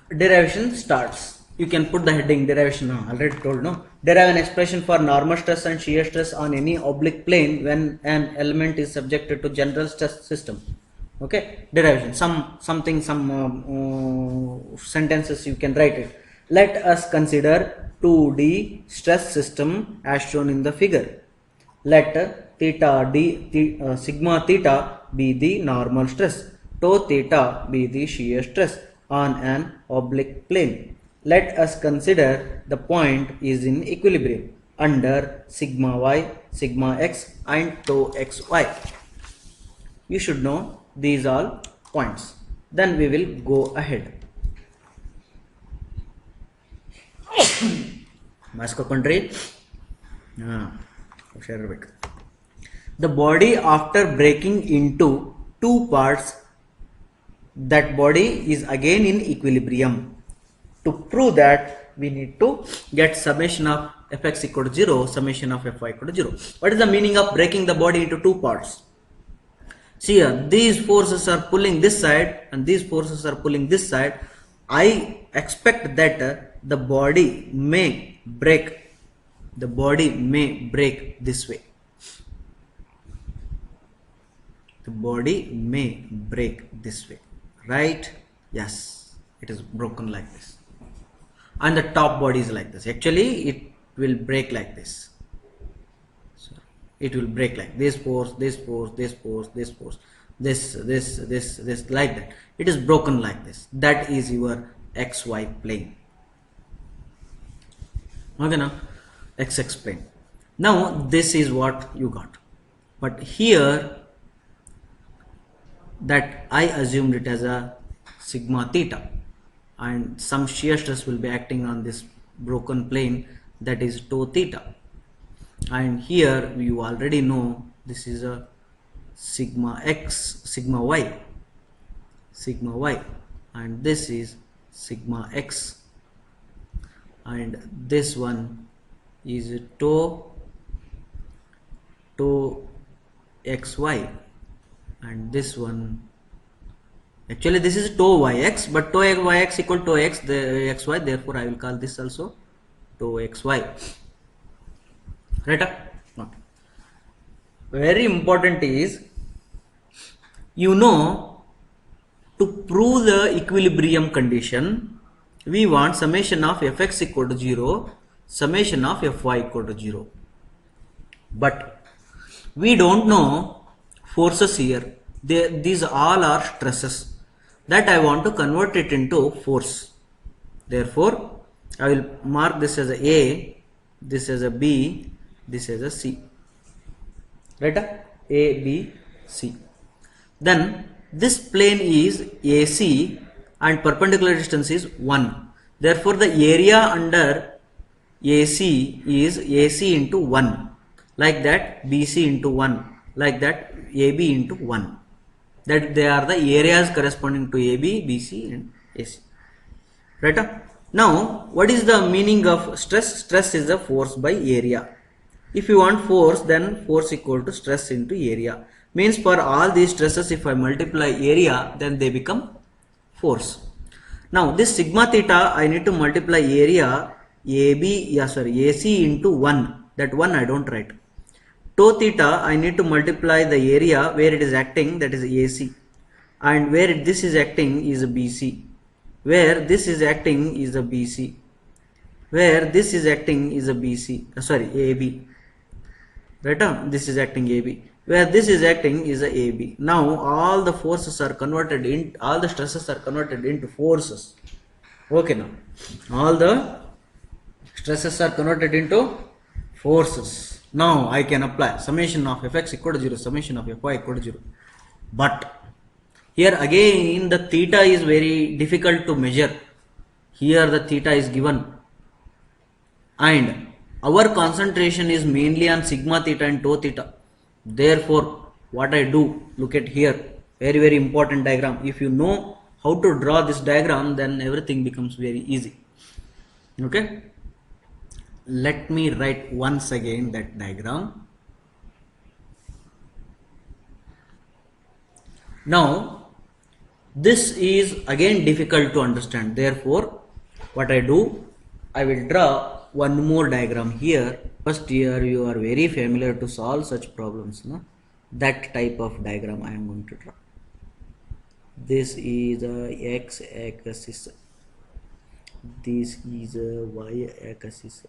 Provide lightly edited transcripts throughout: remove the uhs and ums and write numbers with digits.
Derivation starts. You can put the heading derivation. Already told, no? Derive an expression for normal stress and shear stress on any oblique plane when an element is subjected to general stress system. Okay, derivation. Some sentences you can write it. Let us consider 2D stress system as shown in the figure. Let sigma theta be the normal stress, tau theta be the shear stress on an oblique plane. Let us consider the point is in equilibrium under sigma y, sigma x and tau xy. You should know these all points. Then we will go ahead. Mask country. The body after breaking into two parts, that body is again in equilibrium. To prove that, we need to get summation of fx equal to 0, summation of fy equal to 0. What is the meaning of breaking the body into two parts? See here, these forces are pulling this side and these forces are pulling this side. I expect that the body may break. The body may break this way. The body may break this way, right? Yes, it is broken like this. And the top body is like this. Actually, it will break like this. So it will break like this force, this force, this force, this force, this, like that. It is broken like this. That is your xy plane. Okay, now xx plane. Now this is what you got. But here, that I assumed it as a sigma theta, and some shear stress will be acting on this broken plane, that is tau theta. And here you already know this is a sigma x, sigma y, and this is sigma x, and this one is tau xy, and this one, actually this is tau yx, but tau yx equal to x, the xy, therefore I will call this also tau xy. Right? Okay. Very important is, you know, to prove the equilibrium condition, we want summation of fx equal to 0, summation of fy equal to 0. But we don't know forces here. These all are stresses that I want to convert it into force. Therefore, I will mark this as a, this as a B, this as a C. Right? A, B, C. Then this plane is AC and perpendicular distance is 1. Therefore, the area under AC is AC into 1. Like that, BC into 1. Like that, AB into 1. That they are the areas corresponding to AB, BC and AC. Right? Now, what is the meaning of stress? Stress is the force by area. If you want force, then force equal to stress into area. Means for all these stresses, if I multiply area, then they become force. Now, this sigma theta, I need to multiply area AC into 1. That 1 I don't write. Tau theta, I need to multiply the area where it is acting, that is AC, and where this is acting is a BC, where this is acting is a BC, where this is acting is a BC, AB, right? This is acting AB, where this is acting is a AB. Now all the forces are converted in, all the stresses are converted into forces. Okay, now all the stresses are converted into forces. Now I can apply summation of fx equal to 0, summation of fy equal to 0. But here again the theta is very difficult to measure. Here the theta is given and our concentration is mainly on sigma theta and tau theta. Therefore, what I do, look at here, very important diagram. If you know how to draw this diagram, then everything becomes very easy. Okay. Let me write once again that diagram. Now, This is again difficult to understand. Therefore, what I do, I will draw one more diagram here. First year you are very familiar to solve such problems, no? That type of diagram I am going to draw. This is a x axis, this is a y axis.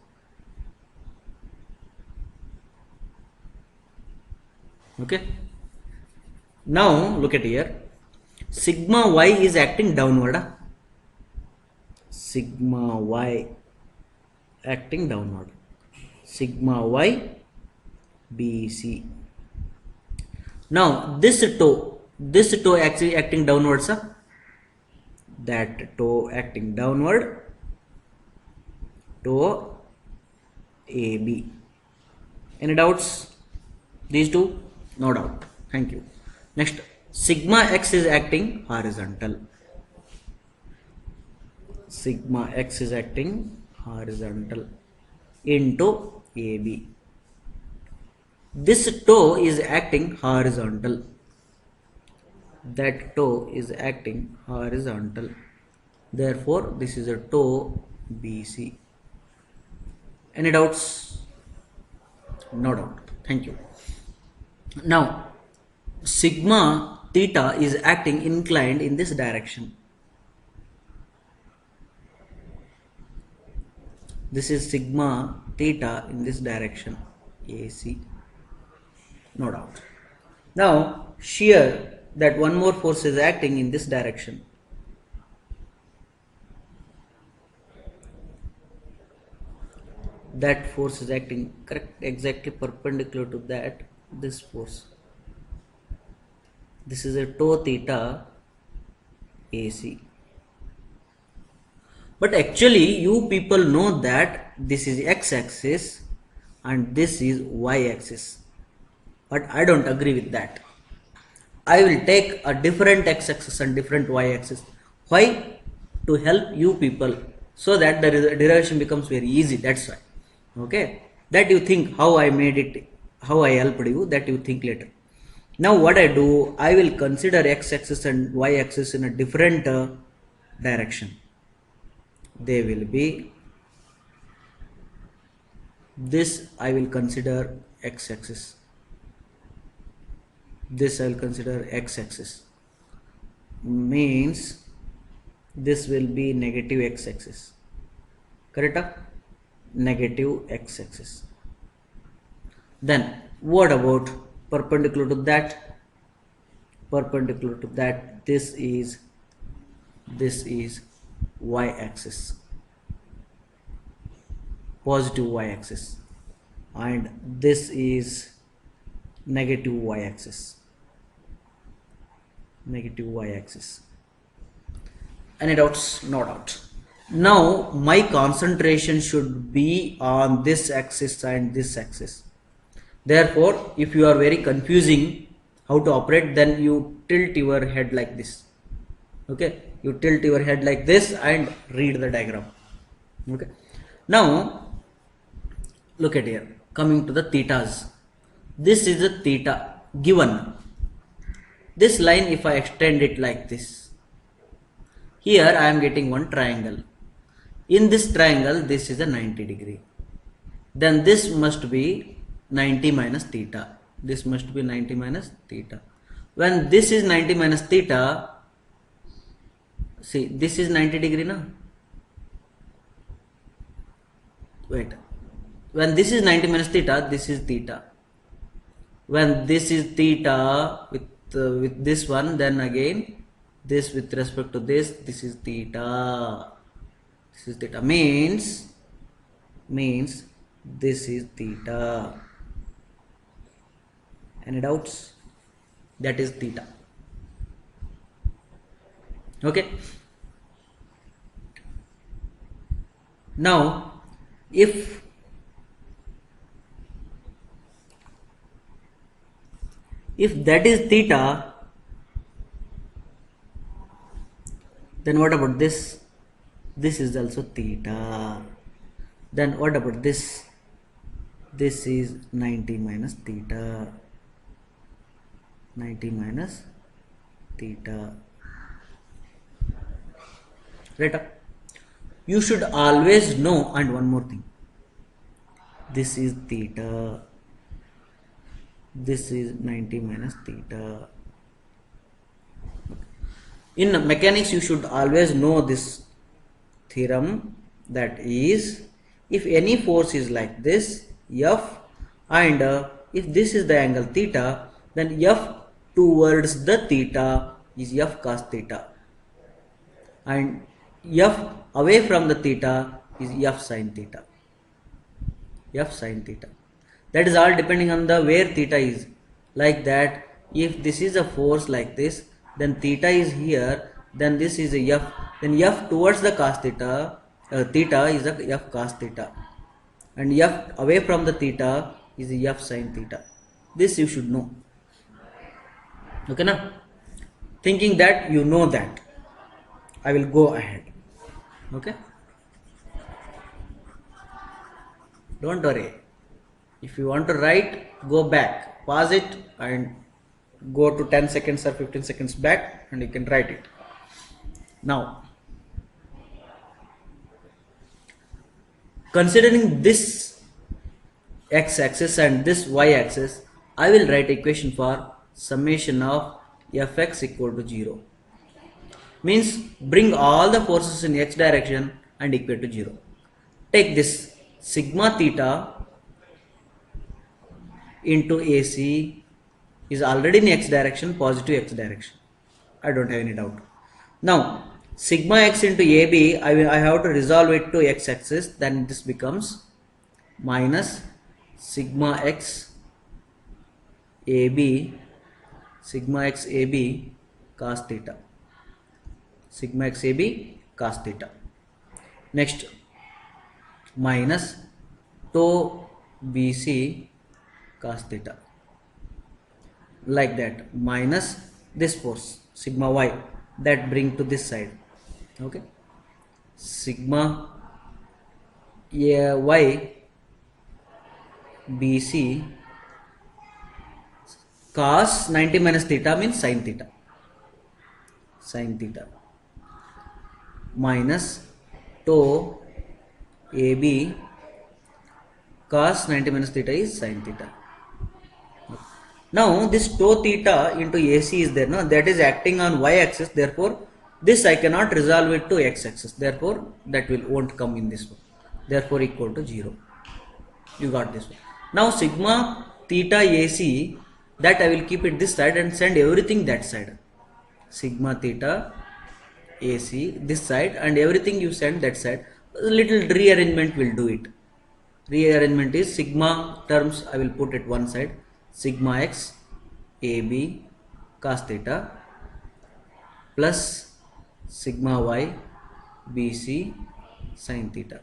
Okay, now look at here. Sigma y is acting downward, sigma y acting downward, sigma y bc. Now this toe actually acting downwards, that toe acting downward, toe AB. Any doubts? These two? No doubt. Thank you. Next, sigma x is acting horizontal. Sigma x is acting horizontal into AB. This toe is acting horizontal. That toe is acting horizontal. Therefore, this is a toe BC. Any doubts? No doubt. Thank you. Now, sigma theta is acting inclined in this direction. This is sigma theta in this direction, AC. No doubt. Now, shear, that one more force is acting in this direction. That force is acting exactly perpendicular to that, this force. This is a toe theta AC. But actually you people know that this is x-axis and this is y-axis. But I don't agree with that. I will take a different x-axis and different y-axis. Why? To help you people, so that the derivation becomes very easy. That's why. Okay, that you think how I made it, how I helped you, that you think later. Now what I do, I will consider x-axis and y-axis in a different direction. They will be this, I will consider x-axis, this I will consider x-axis, means this will be negative x-axis, correct? Negative x-axis. Then what about perpendicular to that? Perpendicular to that, this is y-axis, positive y-axis, and this is negative y-axis, negative y-axis. Any doubts? No doubt. Now my concentration should be on this axis and this axis. Therefore, if you are very confusing how to operate, then you tilt your head like this. Okay, you tilt your head like this and read the diagram. Okay, now look at here, coming to the thetas. This is a theta given. This line, if I extend it like this, here I am getting one triangle. In this triangle, this is a 90 degree. Then this must be 90 minus theta. This must be 90 minus theta. When this is 90 minus theta, see, this is 90 degree now. Wait. When this is 90 minus theta, this is theta. When this is theta with this one, then again this with respect to this is theta. This is theta, means this is theta. Any doubts? That is theta. Okay. Now, if that is theta, then what about this? This is also theta. Then what about this? This is 90 minus theta. 90 minus theta. right? You should always know, and one more thing, this is theta, this is 90 minus theta. In mechanics you should always know this theorem, that is, if any force is like this F, and if this is the angle theta, then F towards the theta is F cos theta, and F away from the theta is F sin theta. F sin theta, that is all depending on the where theta is. Like that, if this is a force like this, then theta is here, then this is a F, then F towards the cos theta, theta is a F cos theta, and F away from the theta is a F sin theta. This you should know. Okay na? Thinking that you know that, I will go ahead. Okay, don't worry. If you want to write, go back, pause it and go to 10 seconds or 15 seconds back, and you can write it. Now, considering this x-axis and this y-axis, I will write equation for summation of fx equal to 0. Means bring all the forces in x direction and equate to 0. Take this sigma theta into AC is already in x direction, positive x direction. I don't have any doubt. Now sigma x into AB, I have to resolve it to x axis, then this becomes minus sigma x AB, sigma x AB cos theta, sigma x AB cos theta. Next, minus tau BC cos theta, like that, minus this force sigma y, that bring to this side. Okay, sigma y BC cos 90 minus theta means sin theta, sin theta, minus tau AB cos 90 minus theta is sin theta. Now this tau theta into AC is there, no? That is acting on y axis, therefore this I cannot resolve it to x axis, therefore that won't come in this one, therefore equal to 0. You got this one. Now sigma theta AC, that I will keep it this side and send everything that side. Sigma theta AC this side and everything you send that side. A little rearrangement will do it. Rearrangement is sigma terms I will put it one side, sigma x AB cos theta plus sigma y BC sin theta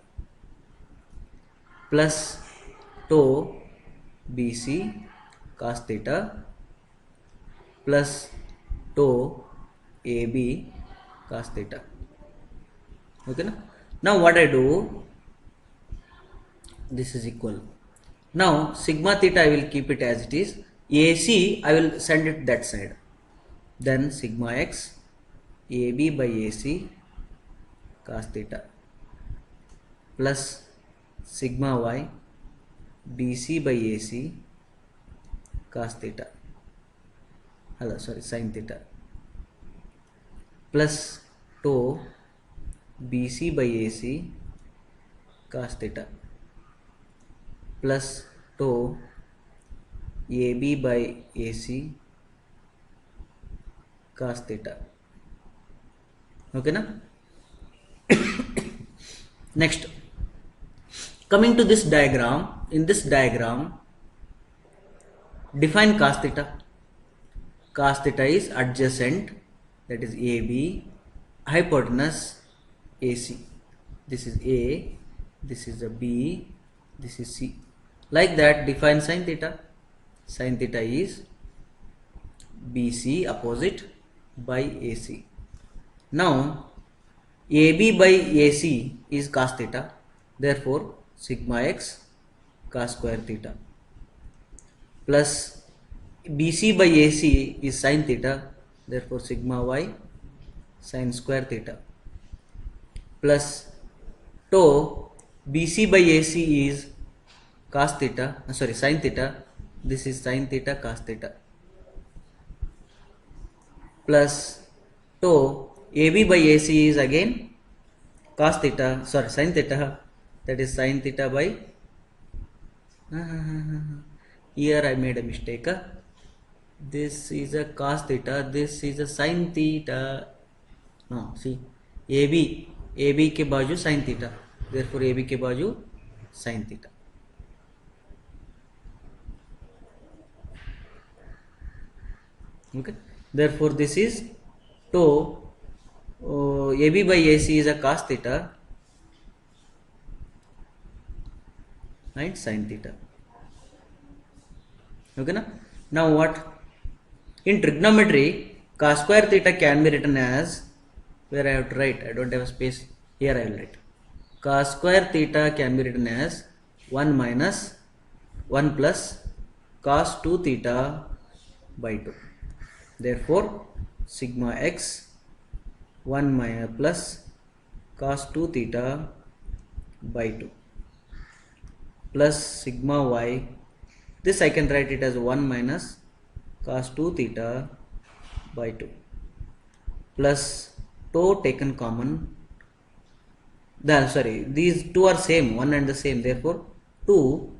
plus tau BC cos theta plus tau AB cos theta. Okay na? Now what I do, this is equal. Now sigma theta I will keep it as it is, AC I will send it that side, then sigma x AB by AC cos theta plus sigma y BC by AC cos theta, sin theta plus tau BC by AC cos theta plus tau AB by AC cos theta. Okay na? Next, coming to this diagram, in this diagram define cos theta. Cos theta is adjacent, that is AB, hypotenuse AC. This is A, this is a B, this is C. Like that, define sin theta. Sin theta is BC opposite by AC. Now AB by AC is cos theta, therefore sigma x cos square theta plus BC by AC is sin theta, therefore sigma y sin square theta plus tau BC by AC is cos theta, sorry, sin theta. This is sin theta cos theta, plus tau AB by AC is again cos theta, sorry, sin theta, that is sin theta by here I made a mistake. This is a cos theta, this is a sin theta. No, see, AB के बाजू sin theta, therefore AB के बाजू sin theta. Okay, therefore this is tau AB by AC is a cos theta and sin theta. Okay, now what? In trigonometry, cos square theta can be written as, where I have to write, I don't have a space, here I will write. Cos square theta can be written as 1 minus 1 plus cos 2 theta by 2. Therefore, sigma x 1 minus plus cos 2 theta by 2 plus sigma y, this I can write it as 1 minus cos 2 theta by 2 plus tau taken common, sorry, these two are same, one and the same, therefore 2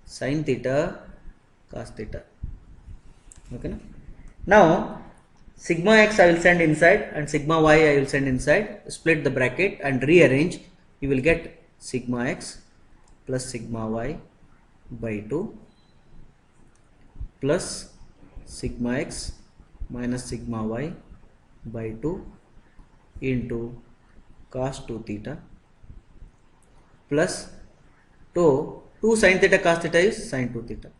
sin theta cos theta. Okay, now sigma x I will send inside and sigma y I will send inside, split the bracket and rearrange, you will get sigma x plus sigma y by 2 plus sigma x minus sigma y by 2 into cos 2 theta plus tau 2 sin theta cos theta is sin 2 theta,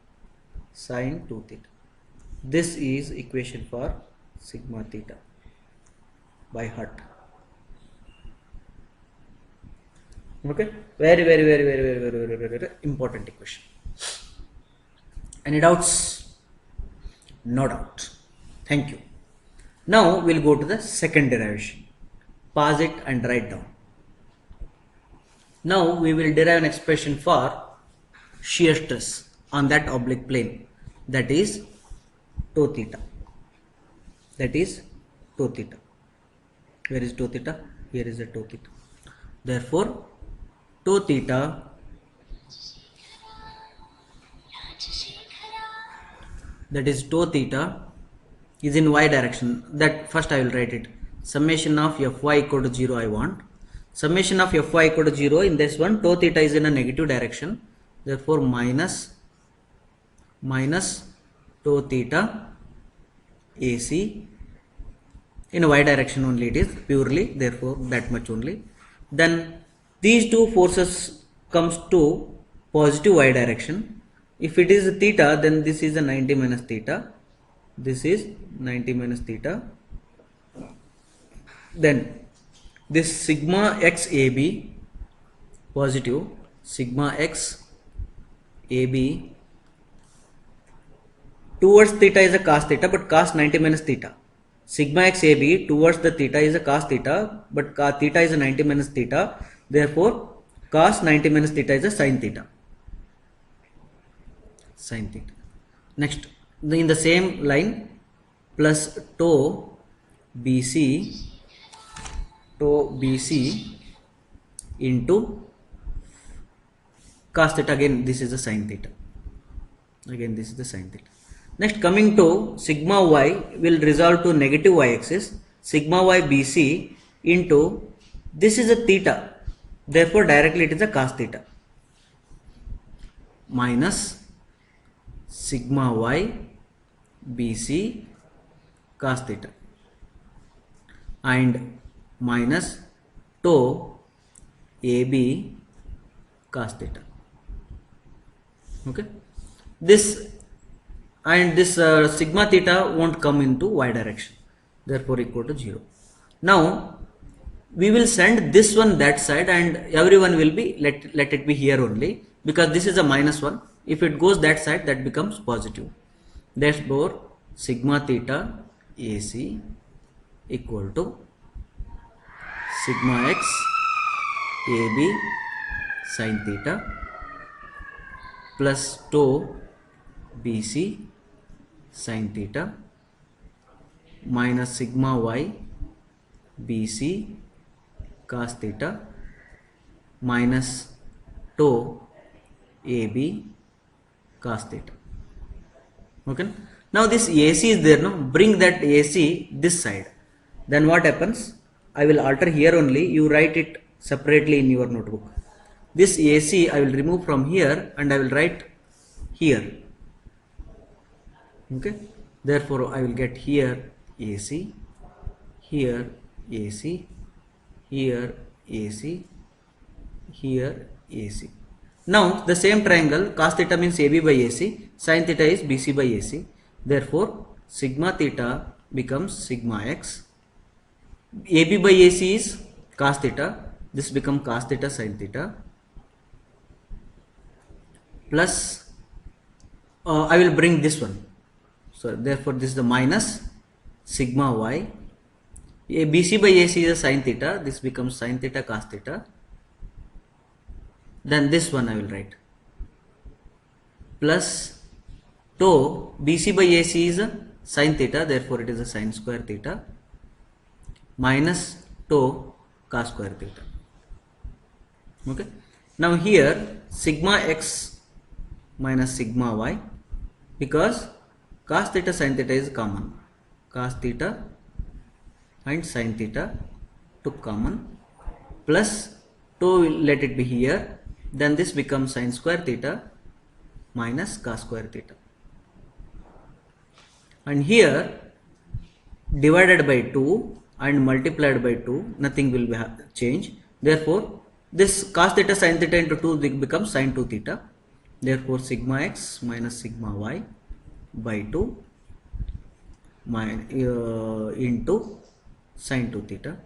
sin 2 theta. This is equation for sigma theta by heart. Okay, very important equation. Any doubts? No doubt. Thank you. Now we'll go to the second derivation. Pause it and write down. Now we will derive an expression for shear stress on that oblique plane, that is tau theta. That is tau theta. Where is tau theta? Here is the tau theta. Therefore, tau theta that is tau theta is in y direction. That first I will write it. Summation of fy equal to 0 I want. Summation of fy equal to 0, in this one tau theta is in a negative direction. Therefore minus tau theta AC, in y direction only it is purely, therefore that much only. Then these two forces comes to positive y direction. If it is theta, then this is a 90 minus theta, this is 90 minus theta. Then this sigma x AB positive, sigma x AB towards theta is a cos theta, but cos 90 minus theta. Sigma x AB towards the theta is a cos theta, but theta is a 90 minus theta. Therefore, cos 90 minus theta is a sin theta. Sin theta. Next, in the same line, plus tau BC into cos theta, again this is a sin theta. Again this is the sin theta. Next, coming to sigma y will resolve to negative y axis, sigma y BC into, this is a theta, therefore directly it is a cos theta, minus sigma y BC cos theta and minus tau AB cos theta. Okay, this and this sigma theta won't come into y direction, therefore equal to 0. Now we will send this one that side and everyone will be let it be here only, because this is a minus 1. If it goes that side, that becomes positive. Therefore sigma theta AC equal to sigma x AB sin theta plus tau BC sin theta minus sigma y BC cos theta minus tau AB cos theta. Okay, now this AC is there, no? Bring that AC this side. Then what happens? I will alter here only, you write it separately in your notebook. This AC I will remove from here and I will write here. Okay, therefore I will get here AC, here AC, here AC, here AC. Now the same triangle cos theta means AB by AC, sin theta is BC by AC. Therefore sigma theta becomes sigma x. AB by AC is cos theta. This becomes cos theta sin theta plus I will bring this one. So therefore this is the minus sigma y. BC by AC is a sin theta. This becomes sin theta cos theta. Then this one I will write plus tau BC by AC is a sin theta, therefore it is a sin square theta minus tau cos square theta. Okay, now here sigma x minus sigma y, because cos theta sin theta is common, cos theta and sin theta took common, plus tau let it be here, then this becomes sin square theta minus cos square theta, and here divided by 2 and multiplied by 2, nothing will be change. Therefore this cos theta sin theta into 2 becomes sin 2 theta. Therefore sigma x minus sigma y by 2 into sin 2 theta.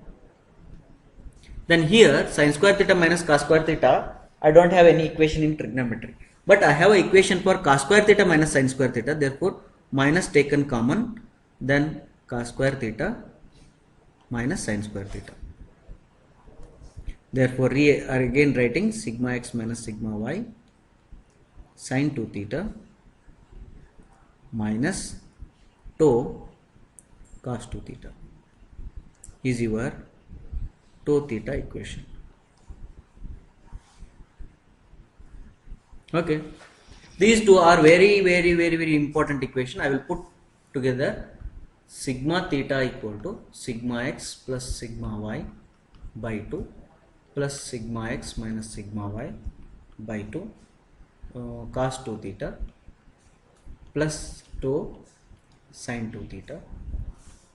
Then here sin square theta minus cos square theta, I don't have any equation in trigonometry, but I have an equation for cos square theta minus sin square theta. Therefore minus taken common, then cos square theta minus sin square theta. Therefore again writing sigma x minus sigma y sin 2 theta minus tau cos 2 theta is your tau theta equation. Okay, these two are very important equation. I will put together sigma theta equal to sigma x plus sigma y by 2 plus sigma x minus sigma y by 2 cos 2 theta plus tau sin 2 theta.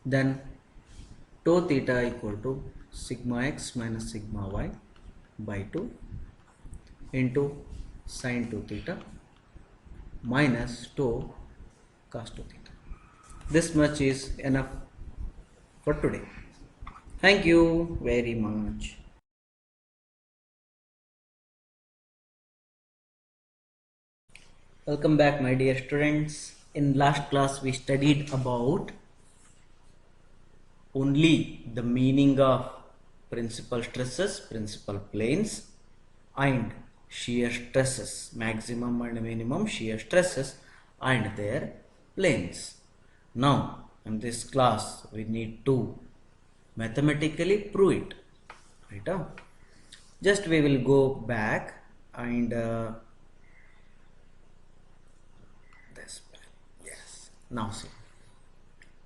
Then tau theta equal to sigma x minus sigma y by 2 into sin 2 theta minus tau cos 2 theta. This much is enough for today. Thank you very much. Welcome back, my dear students. In last class we studied about only the meaning of principal stresses, principal planes, and shear stresses, maximum and minimum shear stresses and their planes. Now in this class we need to mathematically prove it, right? Just we will go back and this, yes. Now see,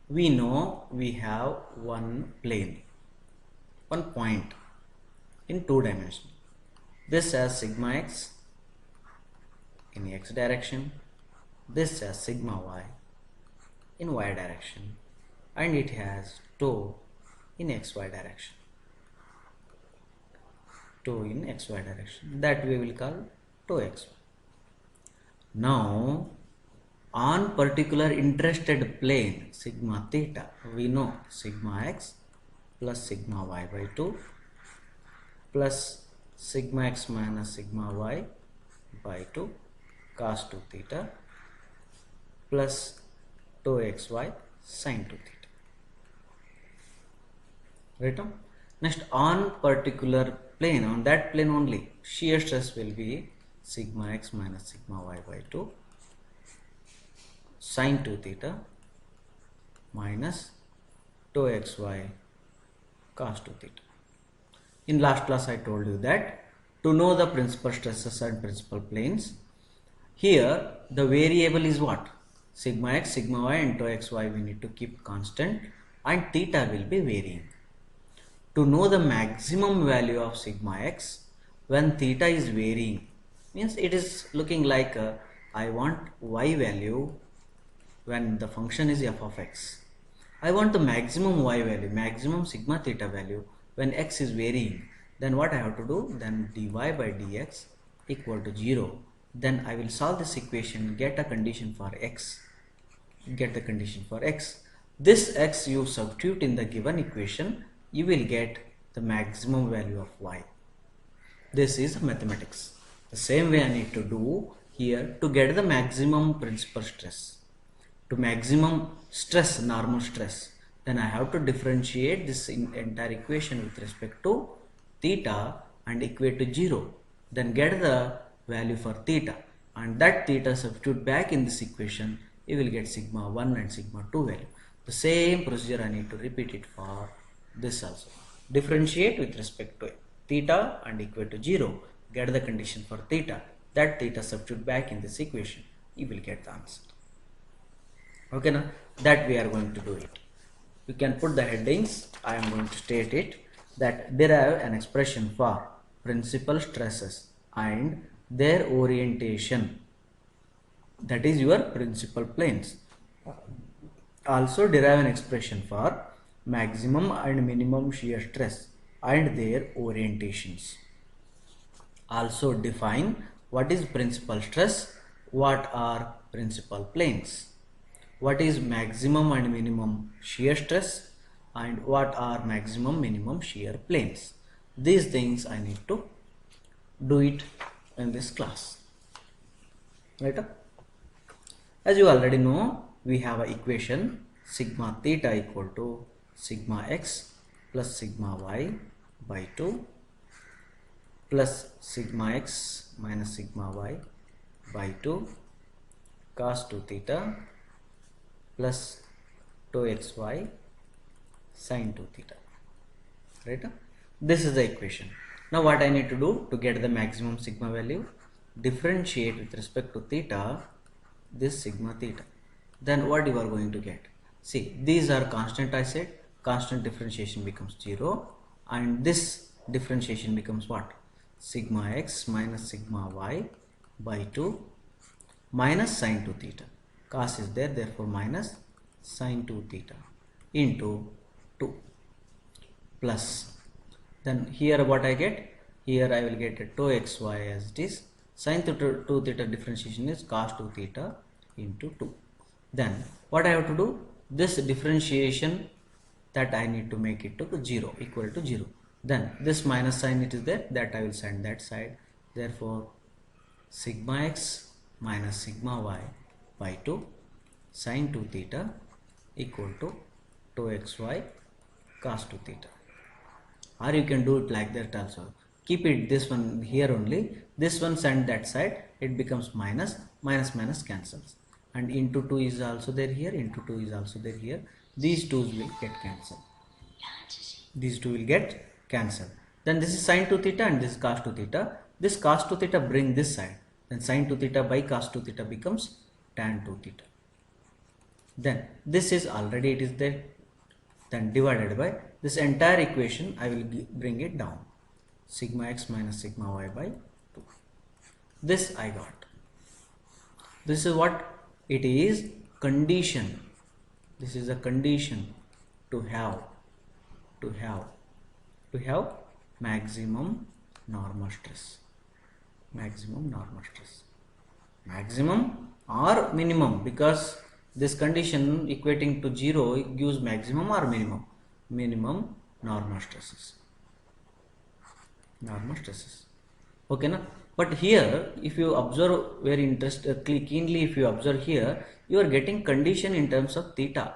we know we have one plane, one point in 2 dimensions. This has sigma x in x direction, this has sigma y in y direction, and it has tau in xy direction. Tau in xy direction, that we will call tau xy. Now on particular interested plane sigma theta, we know sigma x plus sigma y by 2 plus sigma x minus sigma y by 2 cos 2 theta plus tau xy sin 2 theta. Right? Next, on particular plane, on that plane only, shear stress will be sigma x minus sigma y by 2 sine 2 theta minus tau xy cos 2 theta. In last class I told you that to know the principal stresses and principal planes, here the variable is what? Sigma x, sigma y and tau xy we need to keep constant and theta will be varying. To know the maximum value of sigma x when theta is varying, means it is looking like I want y value when the function is f of x. I want the maximum y value, maximum sigma theta value when x is varying. Then what I have to do? Then dy by dx equal to 0. Then I will solve this equation, get a condition for x. Get the condition for x. This x you substitute in the given equation, you will get the maximum value of y. This is mathematics. The same way I need to do here to get the maximum principal stress. To maximum stress, normal stress, then I have to differentiate this entire equation with respect to theta and equate to 0. Then get the value for theta and that theta substitute back in this equation, you will get sigma 1 and sigma 2 value. The same procedure I need to repeat it for this also. Differentiate with respect to theta and equate to 0. Get the condition for theta. That theta substitute back in this equation, you will get the answer. Okay, now that we are going to do it. You can put the headings. I am going to state it that derive an expression for principal stresses and their orientation, that is your principal planes. Also derive an expression for maximum and minimum shear stress and their orientations. Also define what is principal stress, what are principal planes, what is maximum and minimum shear stress and what are maximum minimum shear planes. These things I need to do it in this class, right? As you already know, we have an equation sigma theta equal to sigma x plus sigma y by 2 plus sigma x minus sigma y by 2 cos 2 theta plus tau xy sin 2 theta, right? This is the equation. Now what I need to do to get the maximum sigma value? Differentiate with respect to theta this sigma theta. Then what you are going to get? See, these are constant. I said constant differentiation becomes 0 and this differentiation becomes what? Sigma x minus sigma y by 2 minus sin 2 theta. Cos is there, therefore minus sin 2 theta into 2 plus, then here what I get? Here I will get a tau xy as it is. Sin 2 theta differentiation is cos 2 theta into 2. Then what I have to do? This differentiation that I need to make it to 0, equal to 0. Then this minus sign it is there, that I will send that side. Therefore sigma x minus sigma y by 2 sin 2 theta equal to tau xy cos 2 theta. Or you can do it like that also. Keep it this one here only. This one send that side. It becomes minus. Minus minus cancels. And into 2 is also there here. Into 2 is also there here. These 2's will get cancelled. These 2 will get cancelled. Then this is sin 2 theta and this is cos 2 theta. This cos 2 theta bring this side. Then sin 2 theta by cos 2 theta becomes tan 2 theta. Then this is already it is there. Then divided by this entire equation, I will bring it down. Sigma x minus sigma y by 2. This I got. This is what it is, condition. This is a condition to have maximum normal stress. Maximum normal stress. Maximum or minimum, because this condition equating to 0 gives maximum or minimum. Minimum normal stresses. Normal stresses. Okay, na? But here, if you observe very keenly, if you observe here, you are getting condition in terms of theta.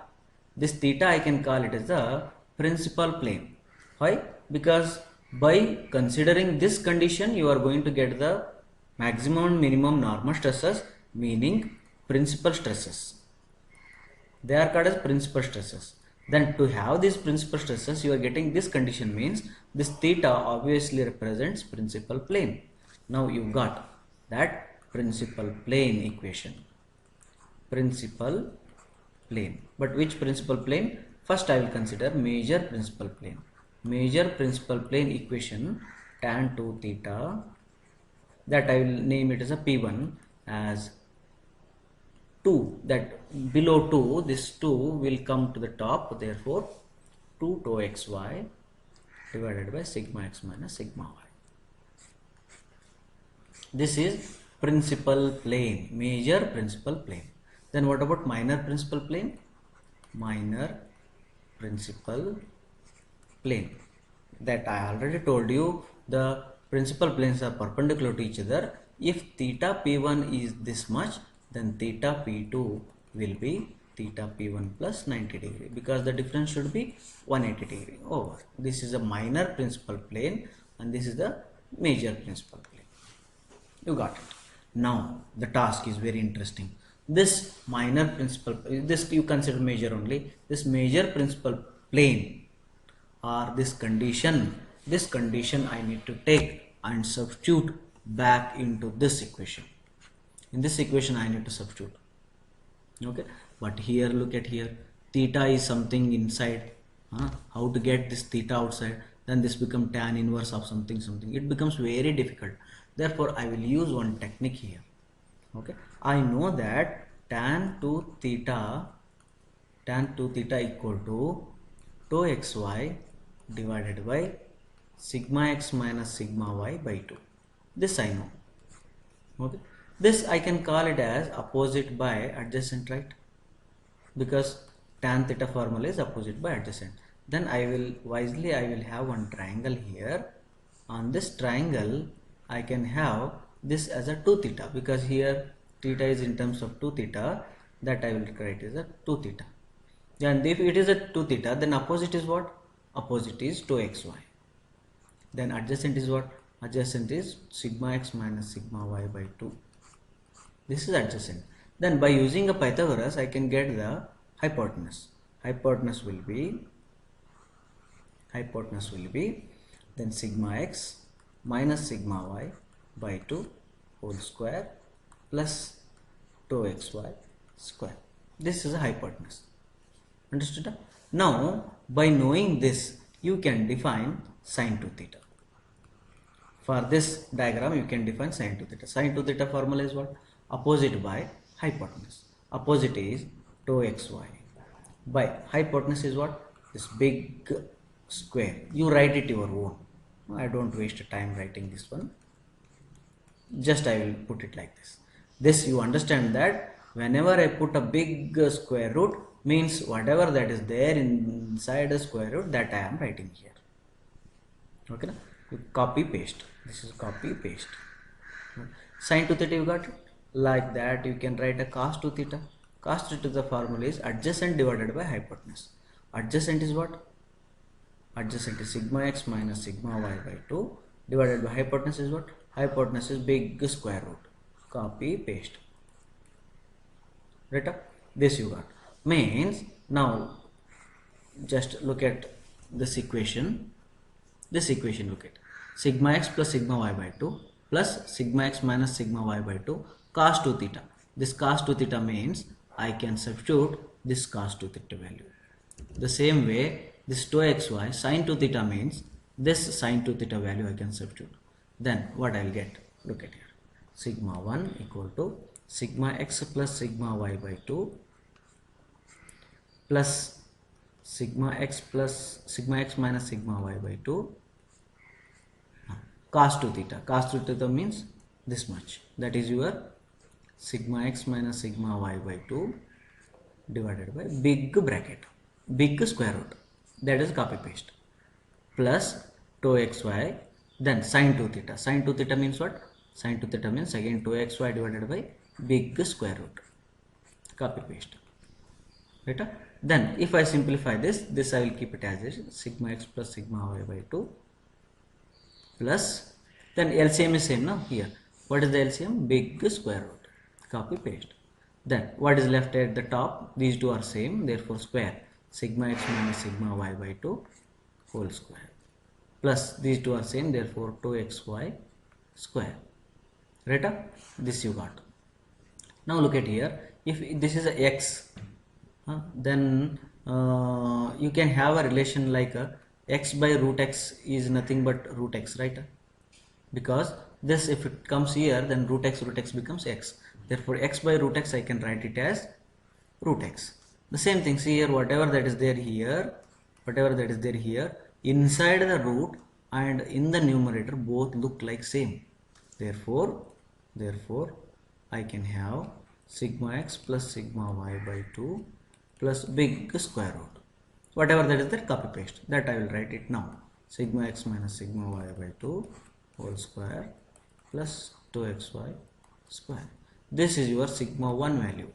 This theta I can call it as the principal plane. Why? Because By considering this condition, you are going to get the maximum and minimum normal stresses, meaning principal stresses. They are called as principal stresses. Then to have these principal stresses, you are getting this condition means this theta obviously represents principal plane. Now you got that principal plane equation. Principal plane. But which principal plane? First I will consider major principal plane. Major principal plane equation tan 2 theta, that I will name it as a P1 as 2, that below 2 this 2 will come to the top, therefore 2 tau xy divided by sigma x minus sigma y. This is principal plane, major principal plane. Then what about minor principal plane? Minor principal plane, that I already told you, the principal planes are perpendicular to each other. If theta p1 is this much, then theta p2 will be theta p1 plus 90 degree, because the difference should be 180 degree over. This is a minor principal plane and this is the major principal plane. You got it. Now the task is very interesting. This minor principal, this you consider major only, this major principal plane or this condition I need to take and substitute back into this equation. In this equation I need to substitute. Okay, but here look at here, theta is something inside. How to get this theta outside? Then this becomes tan inverse of something. It becomes very difficult. Therefore I will use one technique here. Okay, I know that tan 2 theta equal to tau xy divided by sigma x minus sigma y by 2. This I know. Okay, this I can call it as opposite by adjacent, right? Because tan theta formula is opposite by adjacent. Then I will have one triangle here. On this triangle I can have this as a 2 theta, because here theta is in terms of 2 theta, that I will write as a 2 theta. And if it is a 2 theta, then opposite is what? Opposite is tau xy. Then adjacent is what? Adjacent is sigma x minus sigma y by 2. This is adjacent. Then by using a Pythagoras I can get the hypotenuse. Hypotenuse will be then sigma x minus sigma y by 2 whole square plus tau xy square. This is a hypotenuse. Understood? Now by knowing this, you can define sin 2 theta. For this diagram you can define sin 2 theta. Sin 2 theta formula is what? Opposite by hypotenuse. Opposite is tau xy by hypotenuse is what? This big square. You write it your own. I don't waste time writing this one. Just I will put it like this. This you understand that whenever I put a big square root, means whatever that is there inside a square root, that I am writing here. Okay, you copy paste. This is copy paste. Sin 2 theta you got it. Like that you can write a cos 2 theta. Cos 2 theta formula is adjacent divided by hypotenuse. Adjacent is what? Adjacent is sigma x minus sigma y by 2 divided by hypotenuse is what? Hypotenuse is big square root. Copy paste. Right up? This you got. Means now just look at this equation. This equation, look at sigma x plus sigma y by 2 plus sigma x minus sigma y by 2 cos 2 theta. This cos 2 theta means I can substitute this cos 2 theta value. The same way this tau xy sin 2 theta means this sin 2 theta value I can substitute. Then what I will get? Look at here. Sigma 1 equal to sigma x plus sigma y by 2 plus sigma x minus sigma y by 2 cos 2 theta. Cos 2 theta means this much. That is your sigma x minus sigma y by 2 divided by big bracket, big square root. That is copy paste. Plus tau xy, then sin 2 theta. Sin 2 theta means what? Sin 2 theta means again tau xy divided by big square root. Copy paste. Right? Then if I simplify this I will keep it as is, sigma x plus sigma y by 2 plus, then LCM is same now here. What is the LCM? Big square root. Copy paste. Then what is left at the top? These two are same, therefore square sigma x minus sigma y by 2 whole square, plus these two are same, therefore 2xy square. Right up? This you got. Now look at here. If this is a x, then you can have a relation like x by root x is nothing but root x, right? Because this, if it comes here, then root x becomes x. Therefore x by root x I can write it as root x. The same thing, see here, whatever that is there here, inside the root and in the numerator both look like same. Therefore I can have sigma x plus sigma y by 2 plus big square root. Whatever that is there, copy paste. That I will write it now. Sigma x minus sigma y by 2 whole square plus 2xy square. This is your sigma 1 value.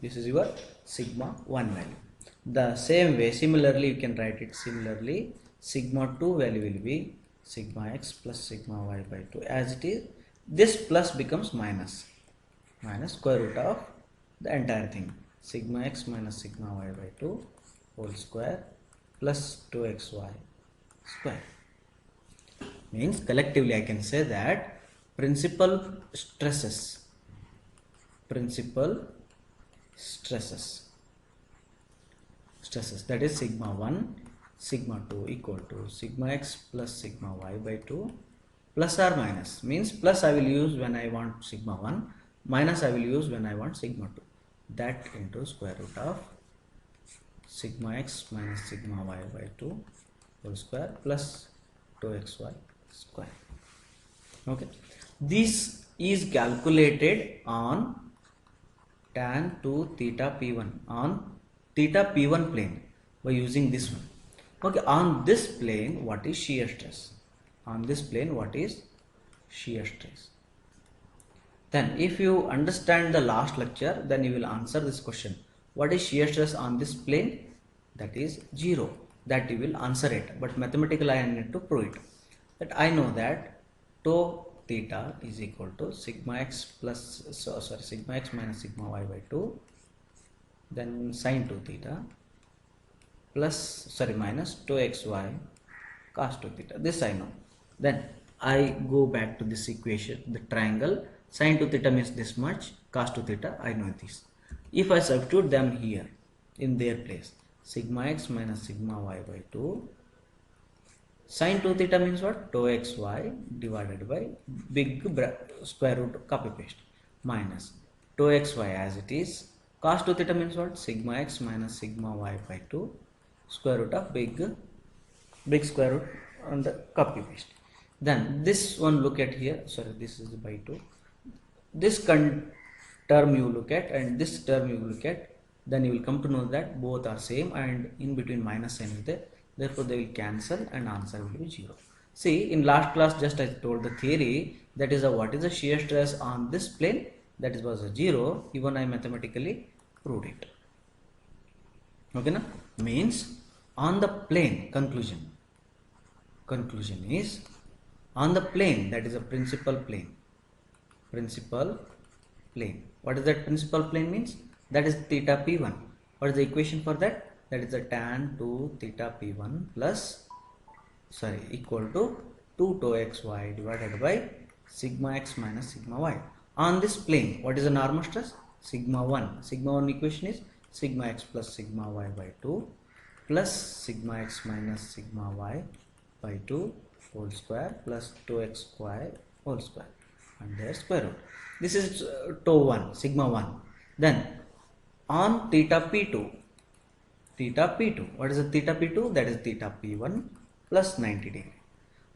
This is your sigma 1 value. The same way, similarly, you can write it similarly. Sigma 2 value will be sigma x plus sigma y by 2 as it is. This plus becomes minus square root of the entire thing. Sigma x minus sigma y by 2 whole square plus 2xy square. Means collectively I can say that principal stresses that is sigma 1 sigma 2 equal to sigma x plus sigma y by 2 plus or minus, means plus I will use when I want sigma 1, minus I will use when I want sigma 2, that into square root of sigma x minus sigma y by 2 whole square plus 2xy square. Okay, this is calculated on tan 2 theta p1 on theta p1 plane by using this one. Okay, on this plane what is shear stress? On this plane what is shear stress? Then if you understand the last lecture, then you will answer this question. What is shear stress on this plane? That is 0. That you will answer it, but mathematically I need to prove it. That I know that tau theta is equal to sigma x plus sigma x minus sigma y by 2, then sine 2 theta plus minus 2xy cos 2 theta. This I know. Then I go back to this equation, the triangle. Sine 2 theta means this much, cos 2 theta I know this. If I substitute them here in their place, sigma x minus sigma y by 2, sine 2 theta means what? Tau xy divided by big square root, copy paste, minus tau xy as it is. Cos 2 theta means what? Sigma x minus sigma y by 2 square root of big square root on the copy paste. Then this one, look at here, this is by 2. This term you look at and this term you look at, then you will come to know that both are same and in between minus sign is there. Therefore they will cancel and answer will be 0. See, in last class just I told the theory, that is what is the shear stress on this plane, that is was a 0. Even I mathematically proved it. Okay, na? Means on the plane, conclusion is on the plane, that is a principal plane. What is that principal plane means? That is theta p1. What is the equation for that? That is the tan 2 theta p1 plus equal to 2 tau xy divided by sigma x minus sigma y. On this plane, what is the normal stress? Sigma 1 equation is sigma x plus sigma y by 2 plus sigma x minus sigma y by 2 whole square plus 2xy whole square and their square root. This is tau 1, sigma 1. Then on theta p2, what is the theta p2? That is theta p1 plus 90 degree.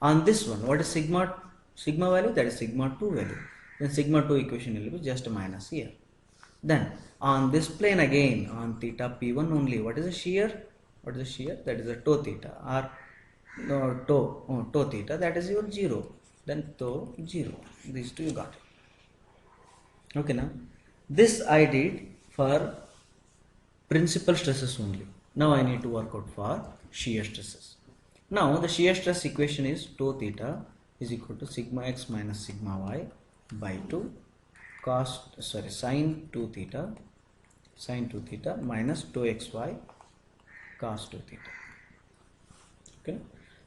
On this one, what is sigma value? That is sigma 2 value. Then sigma 2 equation will be just minus here. Then on this plane again, on theta p1 only, what is the shear? That is a tau theta or tau theta, that is your 0. Then tau 0. These two you got it. Okay, now this I did for principal stresses only. Now I need to work out for shear stresses. Now the shear stress equation is tau theta is equal to sigma x minus sigma y by 2 sine 2 theta minus 2xy cos 2 theta. Okay,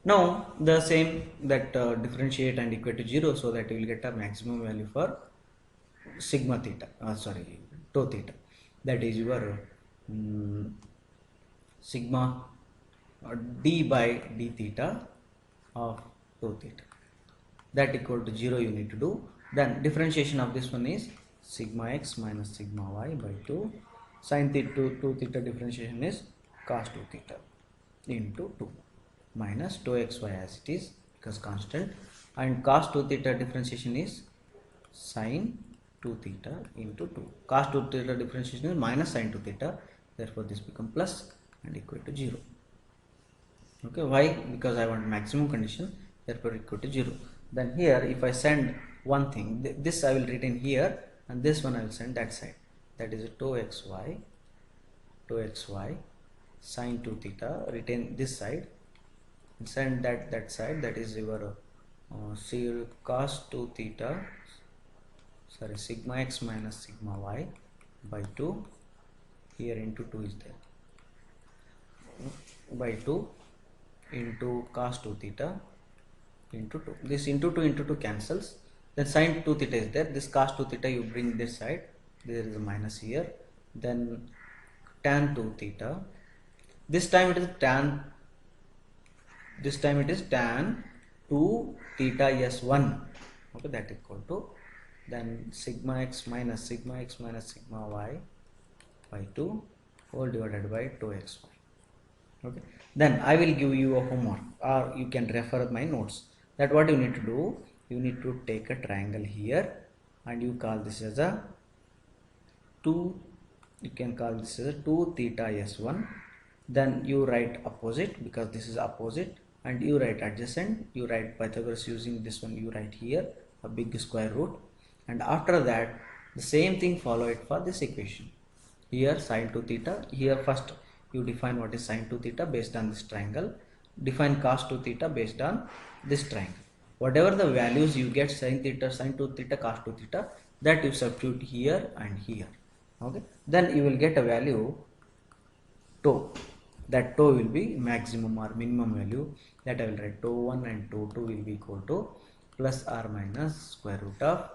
now the same that differentiate and equate to 0, so that you will get a maximum value for sigma theta, tau theta, that is your sigma d by d theta of tau theta, that equal to 0 you need to do. Then differentiation of this one is sigma x minus sigma y by 2 sin theta 2 theta differentiation is cos 2 theta into 2 minus 2xy as it is because constant, and cos 2 theta differentiation is sin 2 theta into 2. Cos 2 theta differentiation is minus sin 2 theta, therefore this become plus and equal to 0. Okay, why? Because I want maximum condition, therefore equal to 0. Then here if I send one thing, this I will retain here, and this one I will send that side, that is tau xy sin 2 theta, retain this side and send that side, that is your cos 2 theta, sigma x minus sigma y by 2, here into 2 is there, by 2 into cos 2 theta into 2, this into 2 cancels, then sin 2 theta is there, this cos 2 theta you bring this side, there is a minus here, then tan 2 theta, this time it is tan 2 theta s1, okay, that equal to then sigma x minus sigma y by 2 whole divided by 2xy. Okay, then I will give you a homework, or you can refer my notes, that what you need to do, you need to take a triangle here and you call this as a 2, you can call this as a 2 theta s1, then you write opposite because this is opposite, and you write adjacent, you write Pythagoras using this one, you write here a big square root, and after that the same thing follow it for this equation. Here sin 2 theta, here first you define what is sin 2 theta based on this triangle, define cos 2 theta based on this triangle, whatever the values you get sin 2 theta cos 2 theta, that you substitute here and here. Okay, then you will get a value tau, that tau will be maximum or minimum value, that I will write tau 1 and tau 2 will be equal to plus or minus square root of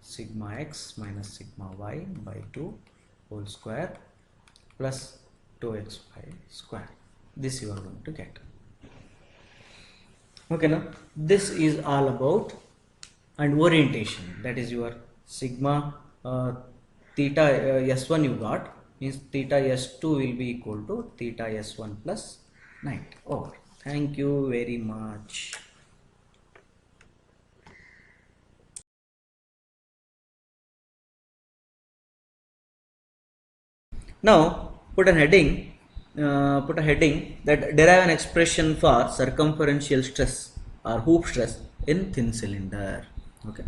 sigma x minus sigma y by 2 whole square plus 2xy square. This you are going to get. Okay, now this is all about and orientation, that is your sigma theta s1 you got, means theta s2 will be equal to theta s1 plus 90 over. Thank you very much. Now put a heading that derive an expression for circumferential stress or hoop stress in thin cylinder. Okay,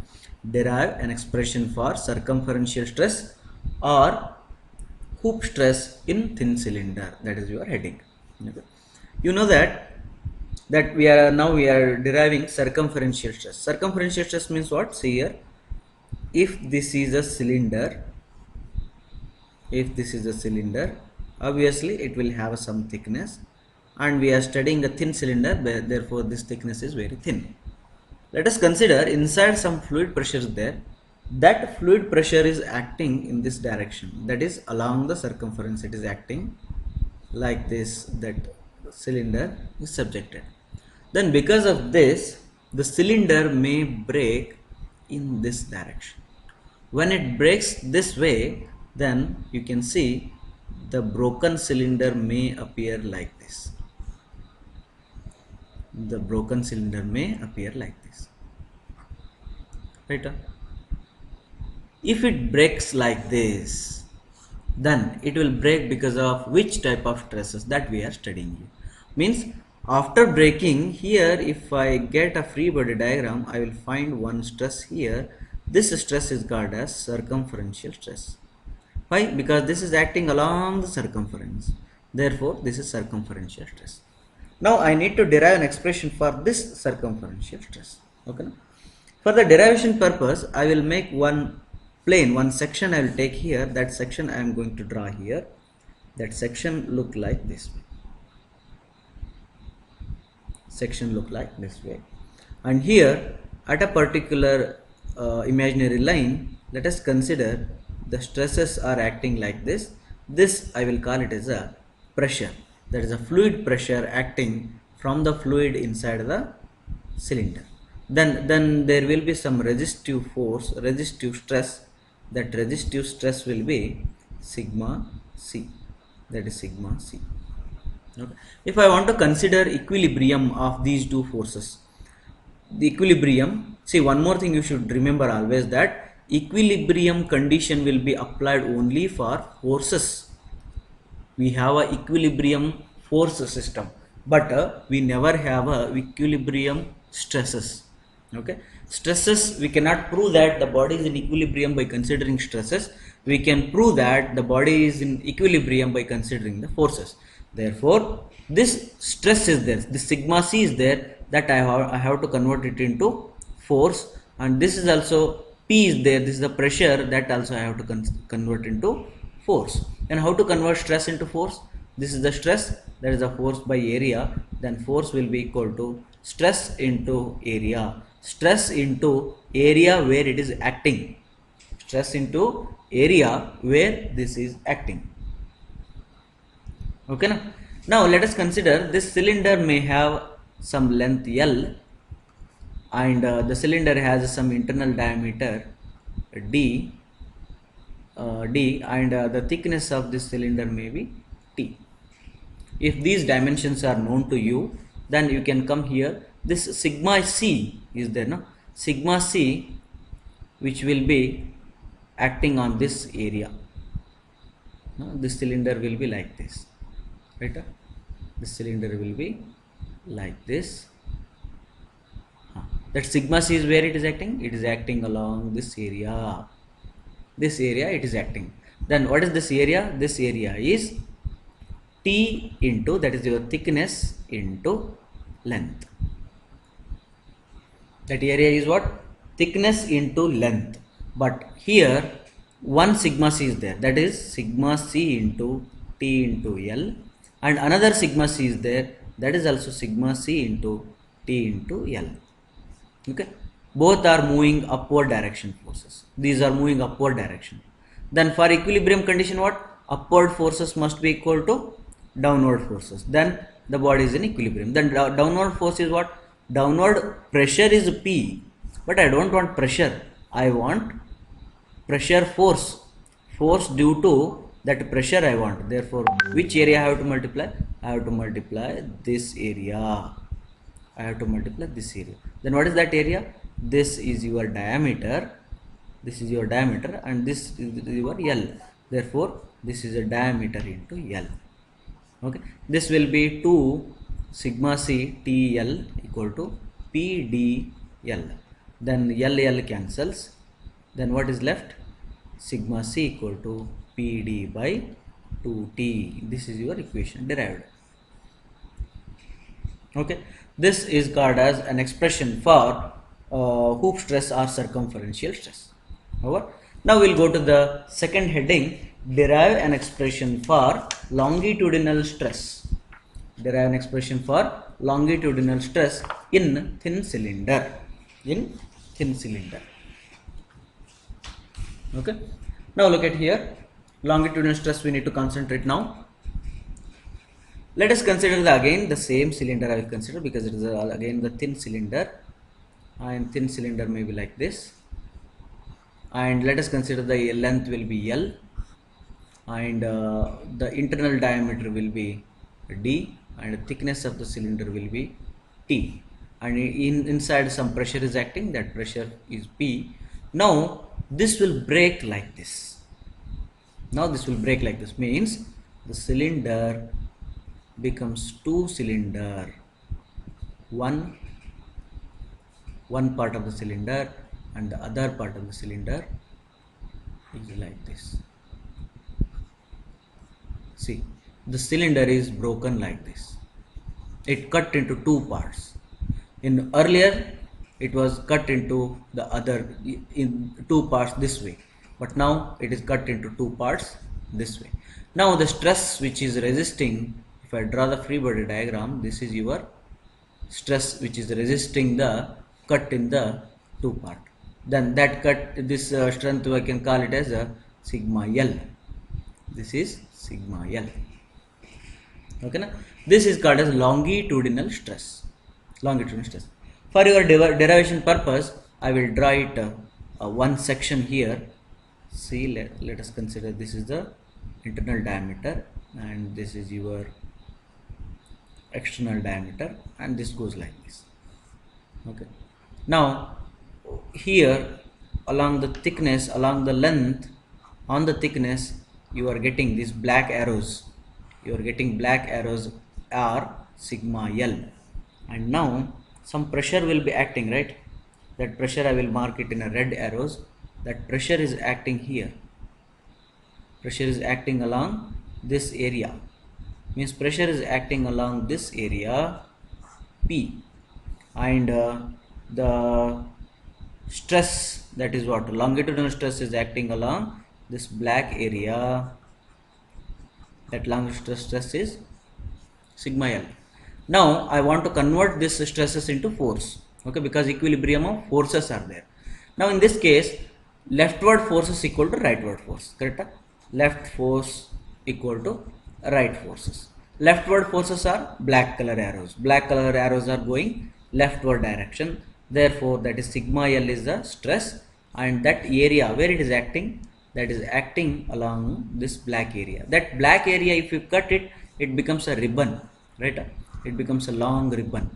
derive an expression for circumferential stress or hoop stress in thin cylinder, that is your heading. Okay, you know that we are deriving circumferential stress. Circumferential stress means what? See here, if this is a cylinder, obviously it will have some thickness, and we are studying a thin cylinder, therefore this thickness is very thin. Let us consider inside some fluid pressure is there, that fluid pressure is acting in this direction, that is along the circumference it is acting like this, that cylinder is subjected. Then because of this, the cylinder may break in this direction. When it breaks this way, then you can see the broken cylinder may appear like this. The broken cylinder may appear like this. Right? If it breaks like this, then it will break because of which type of stresses that we are studying. Means after breaking here, if I get a free body diagram, I will find one stress here. This stress is called as circumferential stress. Why? Because this is acting along the circumference, therefore this is circumferential stress. Now I need to derive an expression for this circumferential stress. Okay. For the derivation purpose, I will make one plane, one section I will take here. That section I am going to draw here. That section look like this way. Section look like this way. And here at a particular imaginary line, let us consider the stresses are acting like this. This I will call it as a pressure. That is a fluid pressure acting from the fluid inside the cylinder. Then there will be some resistive force, resistive stress. That resistive stress will be sigma c. That is sigma c. Okay. If I want to consider equilibrium of these two forces, the equilibrium, see, one more thing you should remember always, that equilibrium condition will be applied only for forces. We have a equilibrium force system, but we never have a equilibrium stresses. Okay, stresses, we cannot prove that the body is in equilibrium by considering stresses. We can prove that the body is in equilibrium by considering the forces. Therefore this stress is there, this sigma c is there, that I have to convert it into force, and this is also p is there, this is the pressure, that also I have to convert into force. And how to convert stress into force? This is the stress, that is the force by area, then force will be equal to stress into area. Stress into area where it is acting. Stress into area where this is acting. Okay, now let us consider this cylinder may have some length L, and the cylinder has some internal diameter D, and the thickness of this cylinder may be T. If these dimensions are known to you, then you can come here. This sigma c is there, no? Sigma c, which will be acting on this area. This cylinder will be like this, right? This cylinder will be like this. That sigma c is where it is acting? It is acting along this area. This area it is acting. Then what is this area? This area is T into, that is your thickness, into length. That area is what? Thickness into length. But here one sigma c is there, that is sigma c into T into L, and another sigma c is there, that is also sigma c into T into L. Okay, both are moving upward direction forces. These are moving upward direction. Then for equilibrium condition, what? Upward forces must be equal to downward forces. Then the body is in equilibrium. Then downward force is what? Downward pressure is P, but I don't want pressure. I want pressure force. Force due to that pressure I want. Therefore, which area I have to multiply? I have to multiply this area. I have to multiply this area. Then what is that area? This is your diameter. This is your diameter, and this is your L. Therefore, this is a diameter into L. Okay, this will be 2 sigma c TL equal to PdL. Then L cancels. Then what is left? Sigma c equal to PD by 2T. This is your equation derived. Okay, this is called as an expression for hoop stress or circumferential stress. Over. Now we'll go to the second heading, derive an expression for longitudinal stress. Derive an expression for longitudinal stress in thin cylinder. In thin cylinder. Okay. Now look at here. Longitudinal stress we need to concentrate now. Let us consider again the same cylinder I will consider, because it is again the thin cylinder, and thin cylinder may be like this. And let us consider the length will be L, and the internal diameter will be D, and the thickness of the cylinder will be T, and inside some pressure is acting, that pressure is P. Now this will break like this. Now this will break like this, means the cylinder becomes two cylinder. One part of the cylinder and the other part of the cylinder is like this. See, the cylinder is broken like this. It cut into two parts. In earlier it was cut into the other in two parts this way, but now it is cut into two parts this way. Now the stress which is resisting, if I draw the free body diagram, this is your stress which is resisting the cut in the two part. Then that cut, this strength I can call it as a sigma L. This is sigma L. Okay, na? This is called as longitudinal stress. Longitudinal stress. For your derivation purpose, I will draw it one section here. See, let us consider this is the internal diameter and this is your external diameter, and this goes like this. Okay. Now here along the thickness, along the length, on the thickness, you are getting these black arrows. You are getting black arrows are sigma L, and now some pressure will be acting, right? That pressure I will mark it in a red arrows. That pressure is acting here. Pressure is acting along this area. Means pressure is acting along this area P, and the stress, that is what longitudinal stress, is acting along this black area. That longitudinal stress is sigma L. Now I want to convert this stresses into force, okay, because equilibrium of forces are there. Now in this case, leftward force is equal to rightward force, correct? Left force equal to right forces. Leftward forces are black color arrows. Black color arrows are going leftward direction. Therefore that is sigma L is the stress, and that area where it is acting, that is acting along this black area. That black area, if you cut it, it becomes a ribbon, right? It becomes a long ribbon.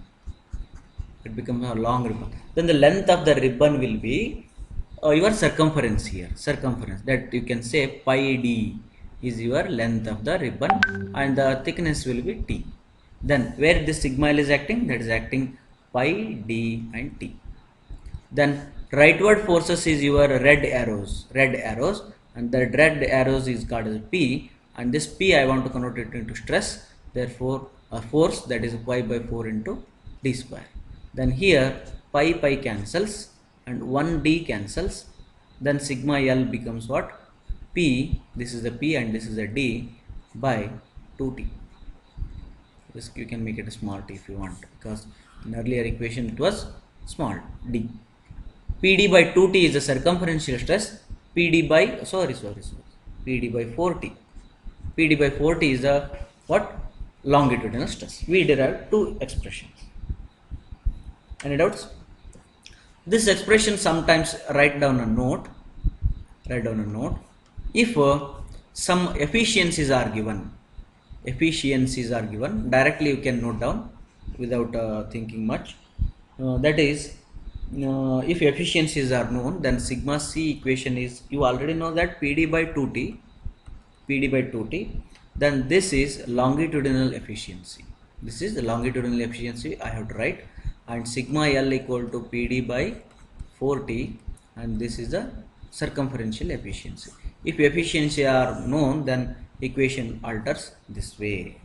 It becomes a long ribbon. Then the length of the ribbon will be your circumference here. Circumference, that you can say pi d is your length of the ribbon, and the thickness will be t. Then where this sigma L is acting, that is acting pi d and t. Then rightward forces is your red arrows, and the red arrows is called as P, and this P I want to convert it into stress. Therefore a force, that is pi by 4 into d square. Then here pi cancels and 1d cancels. Then sigma L becomes what? P, this is the P and this is a d, by 2t. This you can make it a small t if you want, because in earlier equation it was small d. PD by 2t is the circumferential stress. PD by PD by 4t. PD by 4t is the what? Longitudinal stress. We derived two expressions. Any doubts? This expression sometimes write down a note. If some efficiencies are given, directly you can note down without thinking much. That is, if efficiencies are known, then sigma c equation is, you already know that PD by 2t, then this is longitudinal efficiency. This is the longitudinal efficiency I have to write, and sigma L equal to PD by 4t, and this is the circumferential efficiency. If efficiency are known, then equation alters this way.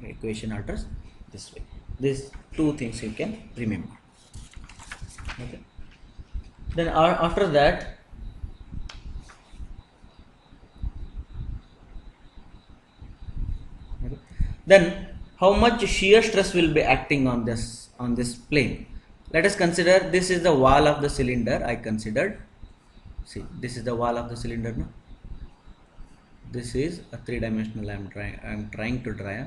These two things you can remember. Okay. Then after that, then how much shear stress will be acting on this plane? Let us consider this is the wall of the cylinder. I considered, see, this is the wall of the cylinder. No? This is a three-dimensional I am trying to draw.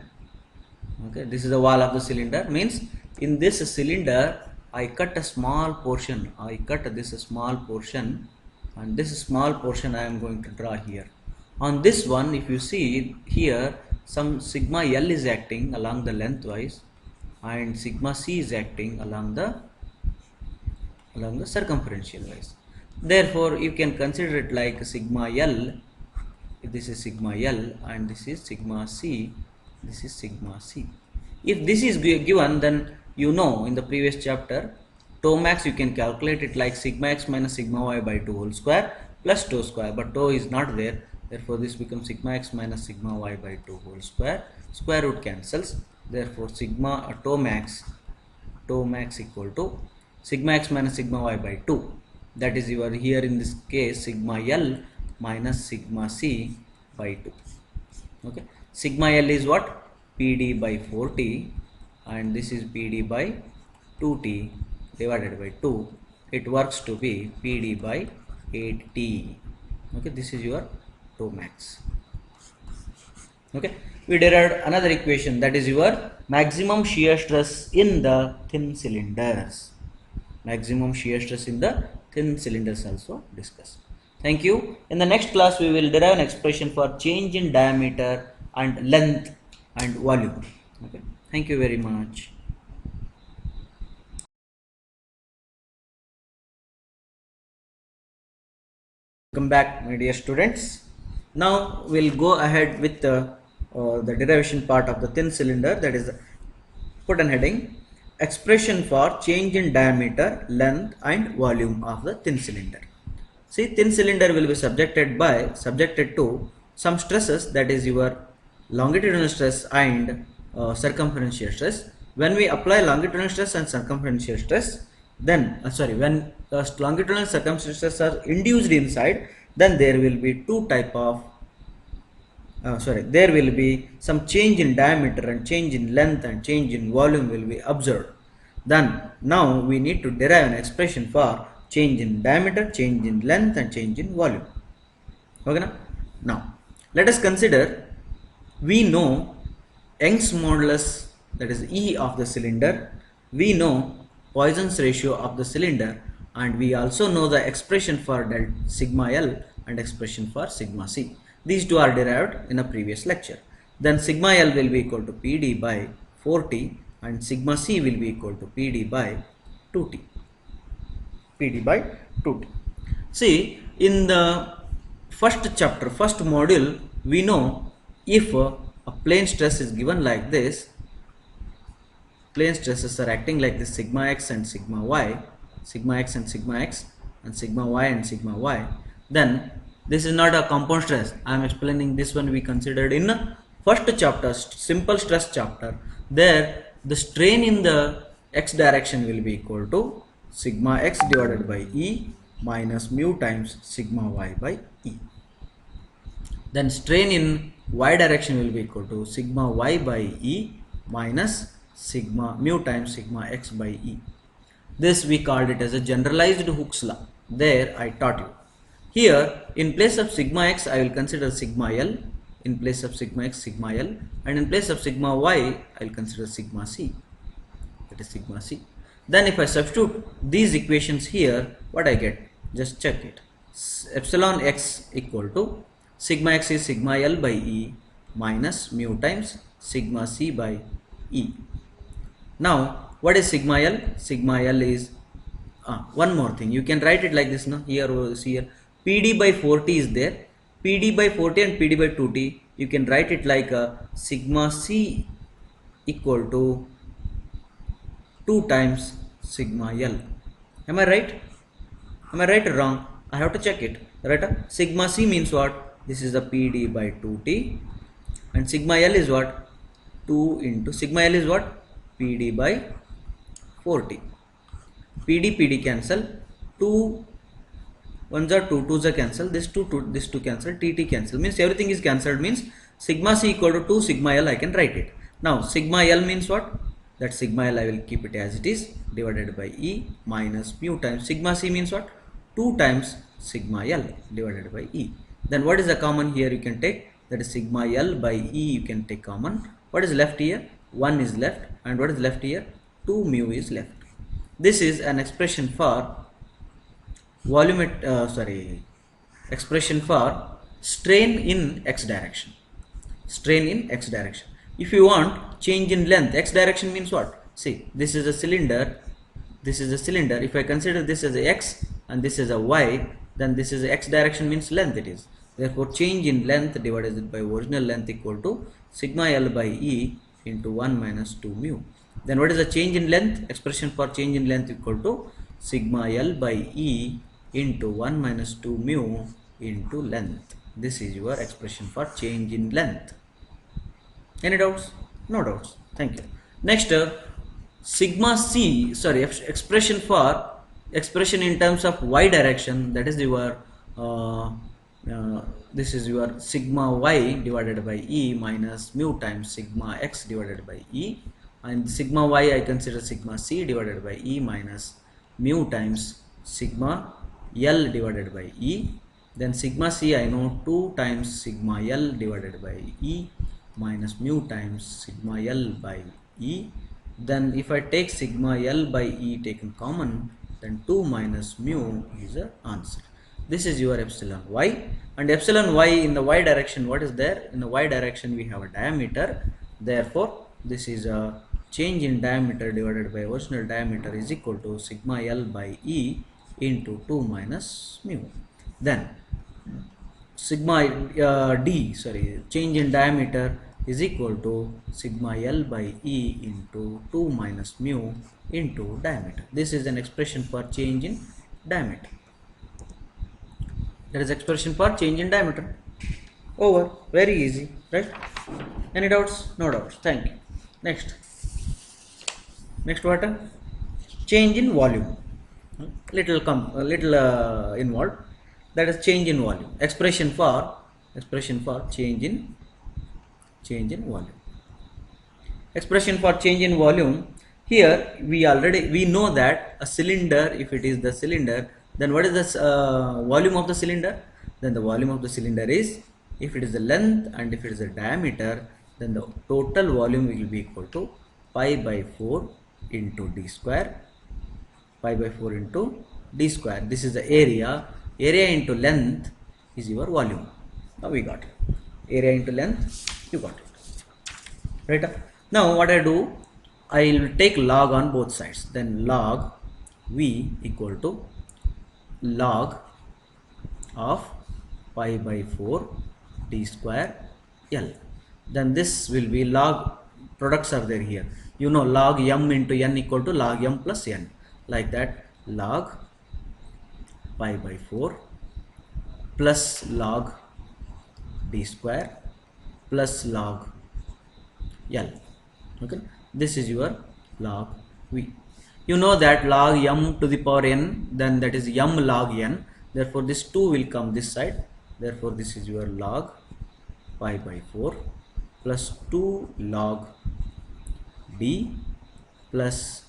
Okay, this is the wall of the cylinder. Means in this cylinder I cut a small portion. and this small portion I am going to draw here. On this one, if you see here, some sigma L is acting along the lengthwise, and sigma C is acting along the circumferential wise. Therefore you can consider it like sigma L. This is sigma L, and this is sigma C. If this is given, then you know in the previous chapter, tau max you can calculate it like sigma x minus sigma y by 2 whole square plus tau square, but tau is not there. Therefore this becomes sigma x minus sigma y by 2 whole square. Square root cancels. Therefore sigma tau max equal to sigma x minus sigma y by 2. That is your here in this case sigma L minus sigma C by 2. Okay, sigma L is what? PD by 4t, and this is PD by 2t divided by 2. It works to be PD by 8t. Okay, this is your tau max. Okay, we derived another equation, that is your maximum shear stress in the thin cylinders. Maximum shear stress in the thin cylinders also discussed. Thank you. In the next class we will derive an expression for change in diameter and length and volume. Okay, thank you very much. Welcome back, my dear students. Now we'll go ahead with the derivation part of the thin cylinder, that is put an heading expression for change in diameter, length and volume of the thin cylinder. See, thin cylinder will be subjected to some stresses, that is your longitudinal stress and circumferential stress. When we apply longitudinal stress and circumferential stress, then when longitudinal circumferential stress are induced inside, then there will be there will be some change in diameter and change in length and change in volume will be observed. Then now we need to derive an expression for change in diameter, change in length and change in volume. Okay, now let us consider, we know Young's modulus, that is E of the cylinder, we know Poisson's ratio of the cylinder, and we also know the expression for sigma L and expression for sigma C. These two are derived in a previous lecture. Then sigma L will be equal to PD by 4t and sigma C will be equal to PD by 2t. PD by 2t. See, in the first chapter, first module, we know if a plane stress is given like this, plane stresses are acting like this, sigma x and sigma y, sigma x and sigma x and sigma y and sigma y, then this is not a compound stress. I am explaining this one we considered in first chapter, simple stress chapter. There the strain in the x direction will be equal to sigma x divided by E minus mu times sigma y by E. Then strain in y direction will be equal to sigma y by E minus sigma mu times sigma x by E. This we called it as a generalized Hooke's law. There I taught you. Here in place of sigma x I will consider sigma L, in place of sigma x sigma L, and in place of sigma y I will consider sigma C, that is sigma C. Then if I substitute these equations here, what I get? Just check it. Epsilon x equal to sigma x is sigma L by E minus mu times sigma C by E. Now what is sigma L? Sigma L is one more thing, you can write it like this now. Here PD by 4t is there, PD by 4t and PD by 2t, you can write it like sigma C equal to 2 times sigma L. Am I right? Am I right or wrong? I have to check it. Right? Sigma C means what? This is the PD by 2t, and sigma L is what? 2 into sigma L is what? PD by 4t. PD cancel, 2 ones are 2, 2s are cancel, this 2 cancel, TT cancel, means everything is cancelled, means sigma C equal to 2 sigma L I can write it. Now sigma L means what? That sigma L I will keep it as it is, divided by E minus mu times sigma C means what? 2 times sigma L divided by E. Then what is the common here you can take? That is sigma L by E you can take common. What is left here? 1 is left, and what is left here? 2 mu is left. This is an expression for expression for strain in x direction. Strain in x direction. If you want change in length, x direction means what? See, this is a cylinder, this is a cylinder. If I consider this as a x and this is a y, then this is a x direction means length it is. Therefore change in length divided by original length equal to sigma L by E into 1 minus 2 mu. Then what is the change in length? Expression for change in length equal to sigma L by E into 1 minus 2 mu into length. This is your expression for change in length. Any doubts? No doubts. Thank you. Next, sigma c, sorry, expression in terms of y direction, that is your this is your sigma y divided by e minus mu times sigma x divided by e, and sigma y I consider sigma c divided by e minus mu times sigma l divided by e. Then sigma c I know 2 times sigma l divided by e minus mu times sigma l by e. Then if I take sigma l by e taken common, then 2 minus mu is the answer. This is your epsilon y, and epsilon y in the y direction, what is there? In the y direction we have a diameter, therefore this is a change in diameter divided by original diameter is equal to sigma l by e into 2 minus mu. Then sigma change in diameter is equal to sigma l by e into 2 minus mu into diameter. This is an expression for change in diameter. That is expression for change in diameter. Over. Very easy, right? Any doubts? No doubts. Thank you. Next what? Change in volume. Little involved. That is change in volume. Expression for change in volume. Expression for change in volume. Here we know that a cylinder, if it is the cylinder, then what is the volume of the cylinder? Then the volume of the cylinder is, if it is the length and if it is the diameter, then the total volume will be equal to pi by 4 into d square. Pi by 4 into d square. This is the area. Area into length is your volume. Now we got it. Area into length, you got it. Right? Now what I do? I will take log on both sides. Then log v equal to log of pi by 4 d square l. Then this will be log, products are there here. You know log m into n equal to log m plus n. Like that, log pi by 4 plus log d square plus log l. Okay, this is your log v. You know that log m to the power n, then that is m log n. Therefore this 2 will come this side. Therefore this is your log pi by 4 plus 2 log d plus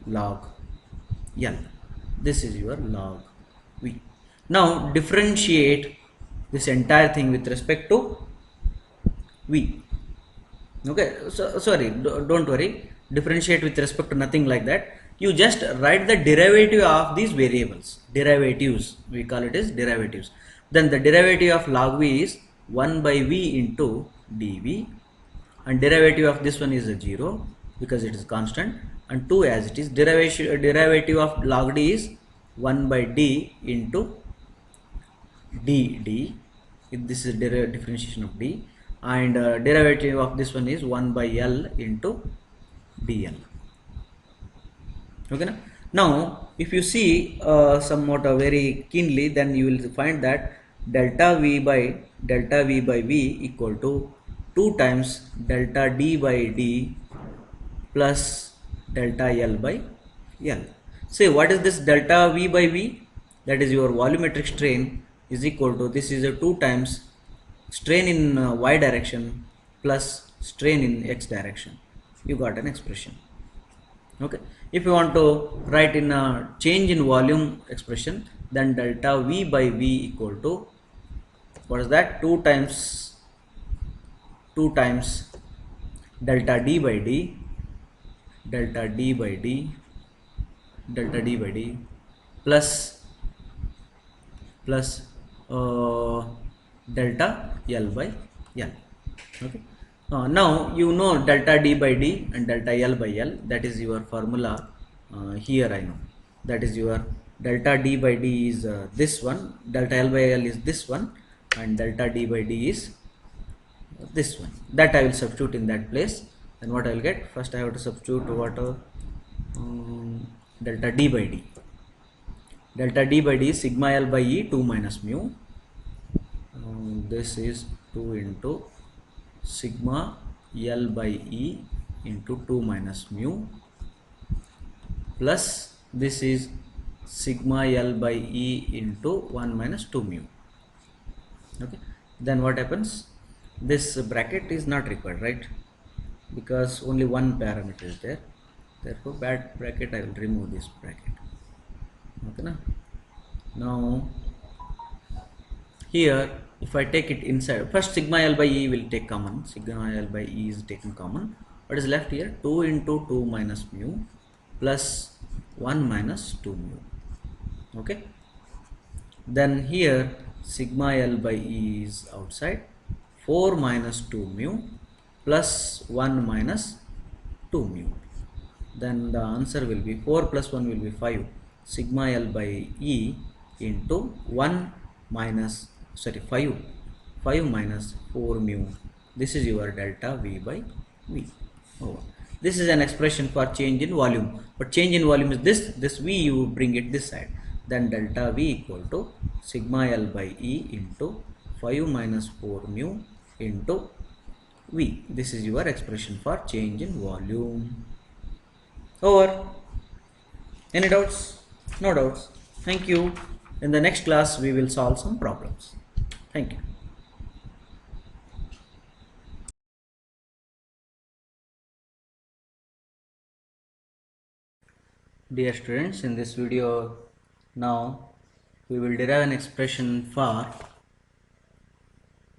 log l. This is your log v. Now differentiate this entire thing with respect to v. Okay, so sorry, don't worry, differentiate with respect to nothing like that. You just write the derivative of these variables. Derivatives, we call it as derivatives. Then the derivative of log v is 1 by v into dv, and derivative of this one is a 0 because it is constant, and 2 as it is. Derivative of log d is 1 by d into dd. This is differentiation of d, and derivative of this one is 1 by l into dl. Okay, now if you see somewhat very keenly, then you will find that delta v by v equal to 2 times delta d by d plus delta l by l. Say what is this delta v by v? That is your volumetric strain is equal to, this is a 2 times strain in y direction plus strain in x direction. You got an expression. Okay, if you want to write in a change in volume expression, then delta v by v equal to, what is that? 2 times delta d by d plus delta l by l. Okay, now you know delta d by d and delta l by l. That is your formula. Here I know that is your delta d by d is this one, delta l by l is this one, and delta d by d is this one. That I will substitute in that place. Then what I will get? First I have to substitute what delta d by d. Delta d by d is sigma l by e 2 minus mu. This is 2 into sigma l by e into 2 minus mu plus this is sigma L by E into 1 minus 2 mu. Okay, then what happens, this bracket is not required, right, because only one parameter is there, therefore bad bracket I will remove this bracket. Okay, now here if I take it inside, first sigma L by E will take common, sigma L by E is taken common. What is left here? 2 into 2 minus mu plus 1 minus 2 mu. Okay, then here sigma L by E is outside, 4 minus 2 mu plus 1 minus 2 mu. Then the answer will be 4 plus 1 will be 5, sigma L by E into 1 minus 5 minus 4 mu. This is your delta V by V. Oh, this is an expression for change in volume, but change in volume is this V you bring it this side, then delta V equal to sigma L by E into 5 minus 4 mu into V. This is your expression for change in volume. Over. Any doubts? No doubts. Thank you. In the next class, we will solve some problems. Thank you. Dear students, in this video, now we will derive an expression for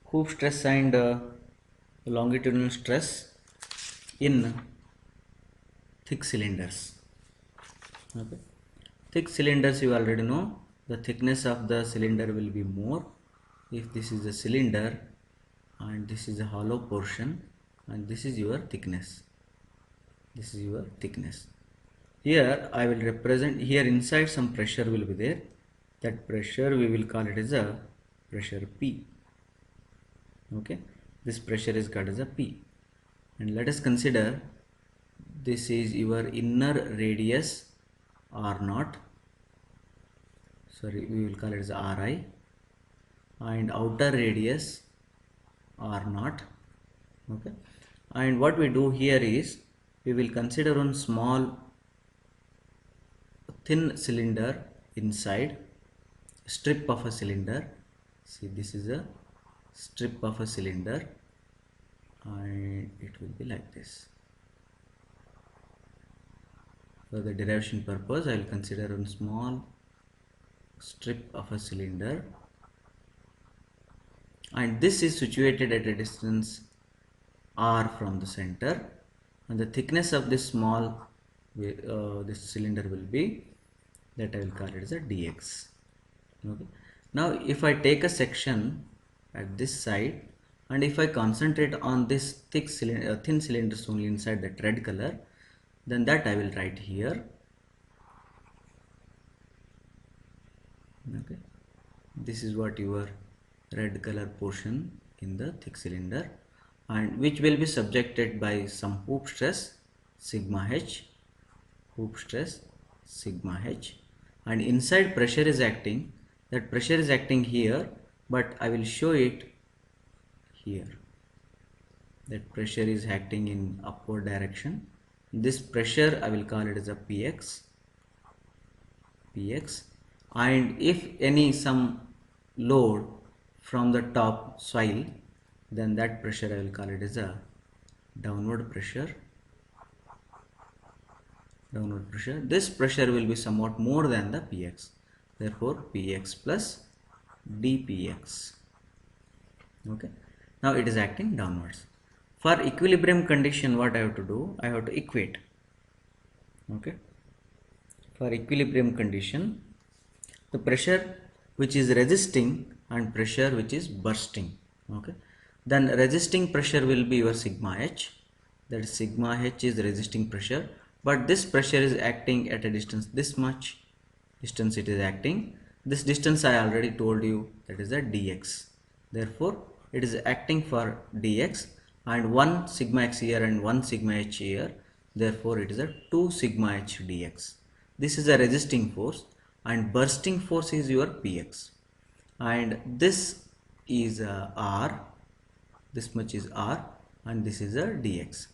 hoop stress and longitudinal stress in thick cylinders. Okay. Thick cylinders, you already know, the thickness of the cylinder will be more if this is a cylinder and this is a hollow portion and this is your thickness. This is your thickness. Here I will represent, here inside some pressure will be there. That pressure we will call it as a pressure P. Okay, this pressure is called as a P. And let us consider this is your inner radius R0. Sorry, we will call it as Ri, and outer radius R0. Okay, and what we do here is we will consider one small thin cylinder inside, strip of a cylinder. See, this is a strip of a cylinder and it will be like this. For the derivation purpose, I will consider one small strip of a cylinder and this is situated at a distance R from the center, and the thickness of this small this cylinder will be, that I will call it as a dx. Okay. Now if I take a section at this side and if I concentrate on this thick cylinder, thin cylinders only inside that red color, then that I will write here. Okay, this is what your red color portion in the thick cylinder, and which will be subjected by some hoop stress sigma h, hoop stress sigma h, and inside pressure is acting, that pressure is acting here, but I will show it here, that pressure is acting in upward direction. This pressure I will call it as a px, and if any some load from the top soil, then that pressure I will call it as a downward pressure. This pressure will be somewhat more than the px, therefore px plus dpx. Okay, now it is acting downwards. For equilibrium condition, what I have to do, I have to equate. Okay, for equilibrium condition, the pressure which is resisting and pressure which is bursting. Okay, then resisting pressure will be your sigma h, that is sigma h is resisting pressure, but this pressure is acting at a distance, this much distance it is acting. This distance I already told you, that is a dx, therefore it is acting for dx, and 1 sigma x here and 1 sigma h here, therefore it is a 2 sigma h dx. This is a resisting force, and bursting force is your px, and this is r, this much is r, and this is a dx,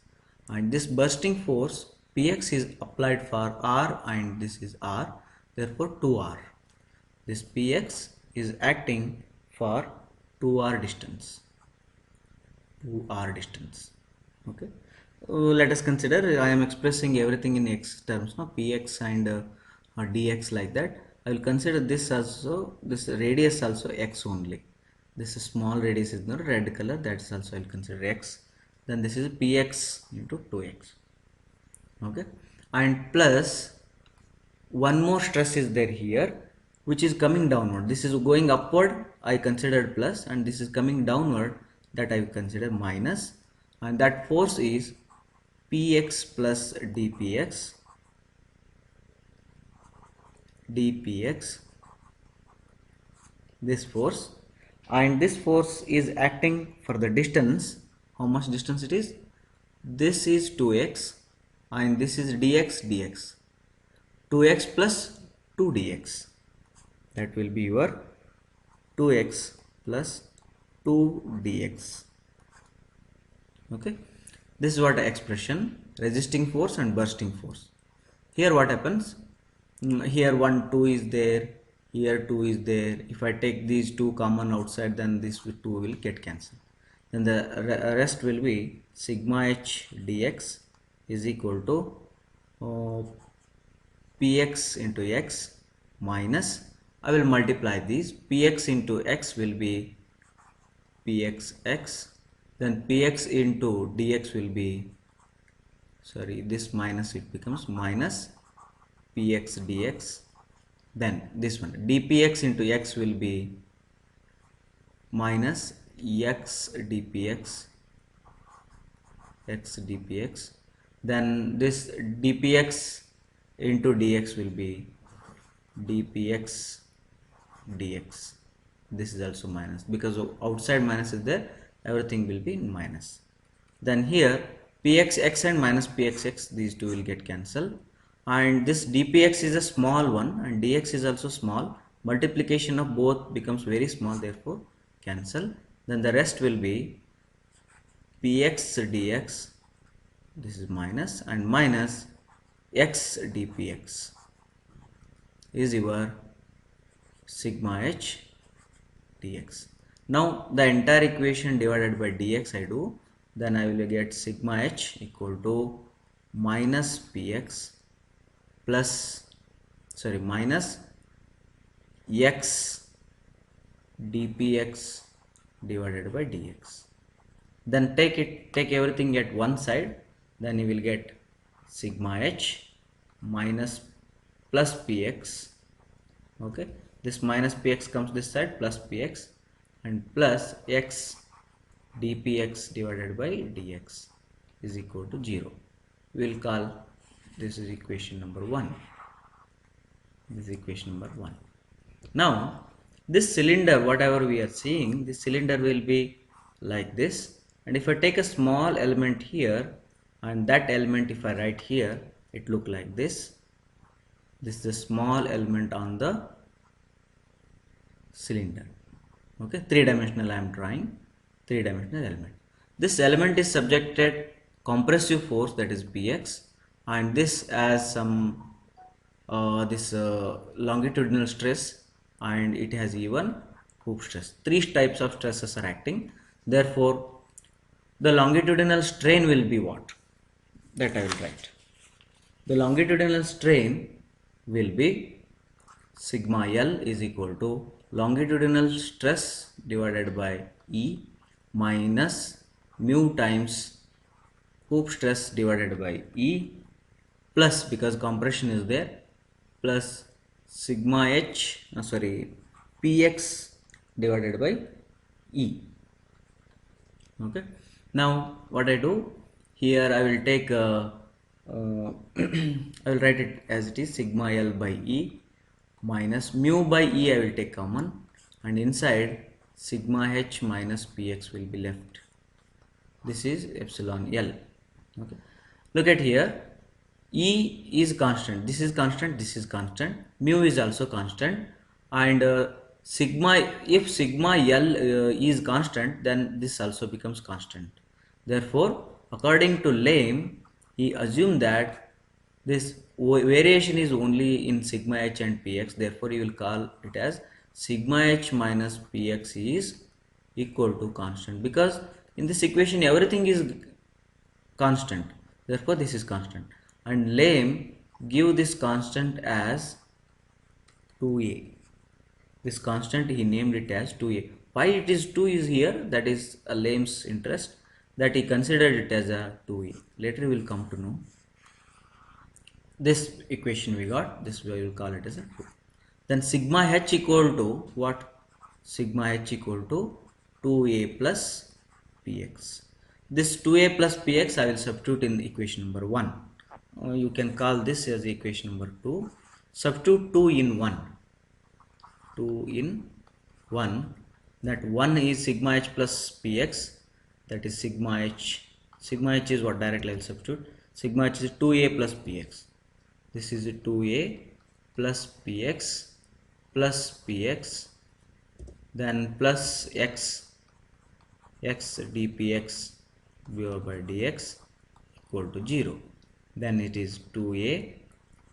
and this bursting force Px is applied for R and this is R, therefore 2R. This Px is acting for 2R distance. 2R distance. Okay. Let us consider I am expressing everything in x terms, no, Px and dx like that. I will consider this also, this radius also x only. This small radius is not red color, that's also I will consider x. Then this is Px into 2x. Okay, and plus one more stress is there here which is coming downward. This is going upward, I considered plus, and this is coming downward, that I consider minus, and that force is Px plus dpx, this force, and this force is acting for the distance. How much distance it is? This is 2x and this is dx, 2x plus 2 dx, that will be your 2x plus 2 dx. Okay, this is what expression, resisting force and bursting force. Here what happens? Here 1 2 is there, here 2 is there. If I take these two common outside, then this 2 will get cancelled. Then the rest will be sigma h dx is equal to px into x minus, I will multiply these, px into x will be pxx, then px into dx will be, sorry, this minus, it becomes minus px dx, then this one dpx into x will be minus x dpx, then this dpx into dx will be dpx dx. This is also minus, because of outside minus is there, everything will be in minus. Then here pxx and minus pxx, these two will get cancelled, and this dpx is a small one and dx is also small, multiplication of both becomes very small, therefore cancel. Then the rest will be px dx, this is minus, and minus x dpx is your sigma h dx. Now the entire equation divided by dx I do, then I will get sigma h equal to minus px plus, sorry, minus x dpx divided by dx. Then take everything at one side, then you will get sigma h minus plus px. Okay, this minus px comes this side, plus px, and plus x dpx divided by dx is equal to 0. We will call this is equation number 1. This is equation number 1. Now this cylinder, whatever we are seeing, this cylinder will be like this, and if I take a small element here and that element if I write here, it look like this. This is a small element on the cylinder. Okay, three-dimensional I am drawing, three-dimensional element. This element is subjected compressive force, that is Px, and this as some longitudinal stress, and it has even hoop stress. Three types of stresses are acting. Therefore the longitudinal strain will be what? That I will write. The longitudinal strain will be sigma L is equal to longitudinal stress divided by E minus mu times hoop stress divided by E, plus, because compression is there, plus sigma h, px divided by E. Okay, now what I do here, I will take I will write it as it is, sigma L by E minus mu by E I will take common, and inside sigma h minus px will be left. This is epsilon L. Okay, look at here, E is constant, this is constant, this is constant, mu is also constant, and sigma, if sigma L is constant, then this also becomes constant. Therefore according to Lame, he assumed that This variation is only in sigma h and px, therefore you will call it as sigma h minus px is equal to constant, because in this equation everything is constant, therefore this is constant. And Lame give this constant as 2a. This constant he named it as 2a. Why it is 2 is here, that is a Lame's interest, that he considered it as a 2a. Later we will come to know. This equation we got, this we will call it as a 2. Then sigma h equal to what? Sigma h equal to 2a plus px. This 2a plus px I will substitute in equation number 1. You can call this as equation number 2. Substitute 2 in 1. 2 in 1. That 1 is sigma h plus px. That is sigma h. Sigma h is what? Directly I will substitute. Sigma h is 2a plus px. This is 2a plus px, then plus x dpx by dx equal to 0. Then it is 2a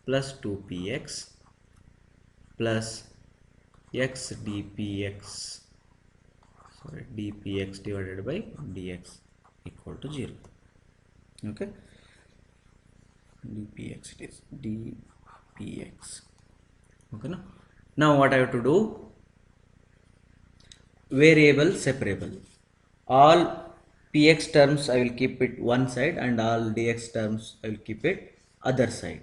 plus 2px plus x dpx divided by dx equal to 0. Okay, dpx, it is dpx. Okay, now what I have to do? Variable separable. All px terms I will keep it one side and all dx terms I will keep it other side.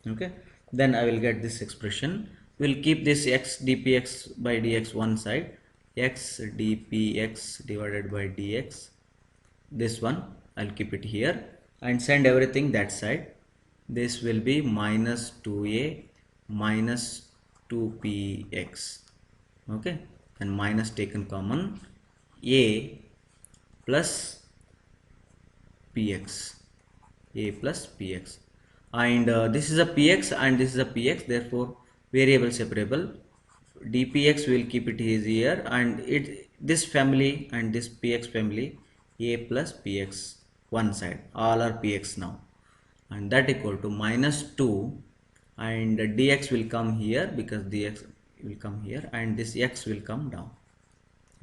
Okay, then I will get this expression. We'll keep this x dpx by dx one side, x dpx divided by dx, this one I'll keep it here, and send everything that side. This will be minus 2a minus 2px. Okay, and minus taken common, a plus px, and this is a px and this is a px, therefore variable separable. Dpx will keep it here, and this family and this px family, a plus px one side, all are px now, and that equal to minus 2, and dx will come here because dx will come here, and this x will come down.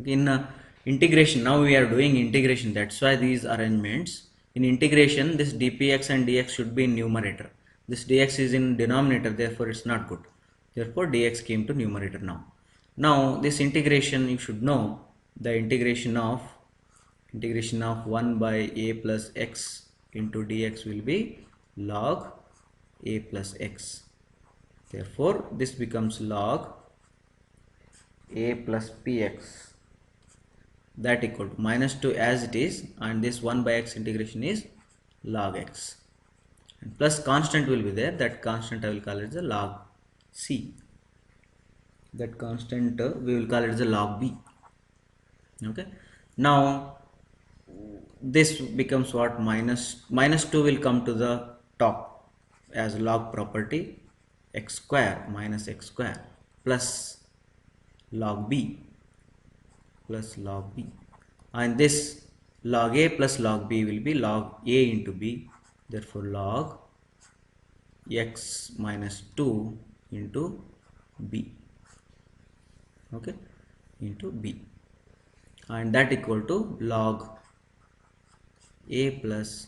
In integration, now we are doing integration, that's why these arrangements. In integration, this dpx and dx should be in numerator. This dx is in denominator, therefore it's not good. Therefore dx came to numerator now. Now this integration, you should know the integration of 1 by a plus x into dx will be log a plus x. Therefore this becomes log a plus px, that equal to minus 2 as it is, and this 1 by x integration is log x, and plus constant will be there. That constant I will call it the log c. That constant we will call it the log b. Okay, now this becomes what? Minus 2 will come to the top as log property, x square minus x square plus log b, and this log a plus log b will be log a into b, therefore log x minus 2 into b. Okay, into b, and that equal to log a plus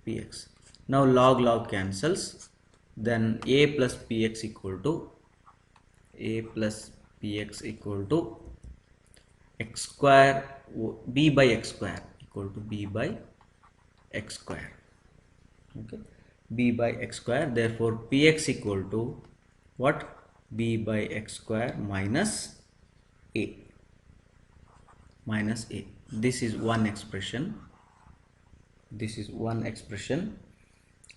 px. Now log cancels, then a plus px equal to x square, b by x square equal to b by x square. Okay, b by x square, therefore px equal to what? B by x square minus a. This is one expression.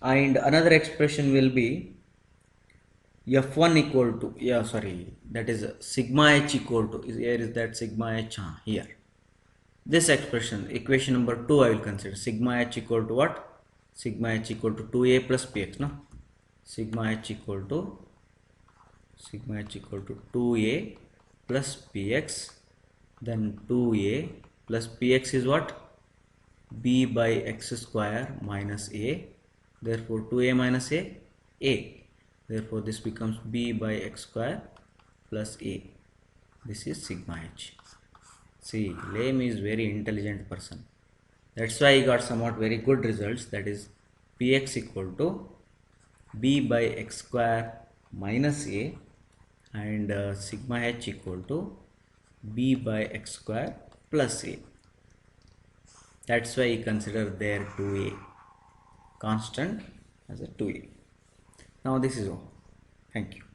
And another expression will be f1 equal to, that is sigma h equal to, here is that sigma h here. This expression, equation number 2 I will consider. Sigma h equal to what? Sigma h equal to 2a plus px, no? Sigma h equal to 2a plus px, then 2a plus px is what? B by x square minus a, therefore 2a minus a, a. Therefore this becomes b by x square plus a. This is sigma h. See, Lame is very intelligent person. That's why he got somewhat very good results. That is px equal to b by x square minus a, and sigma h equal to b by x square plus a. That's why he considered there 2a constant as a 2a. Now this is all. Thank you.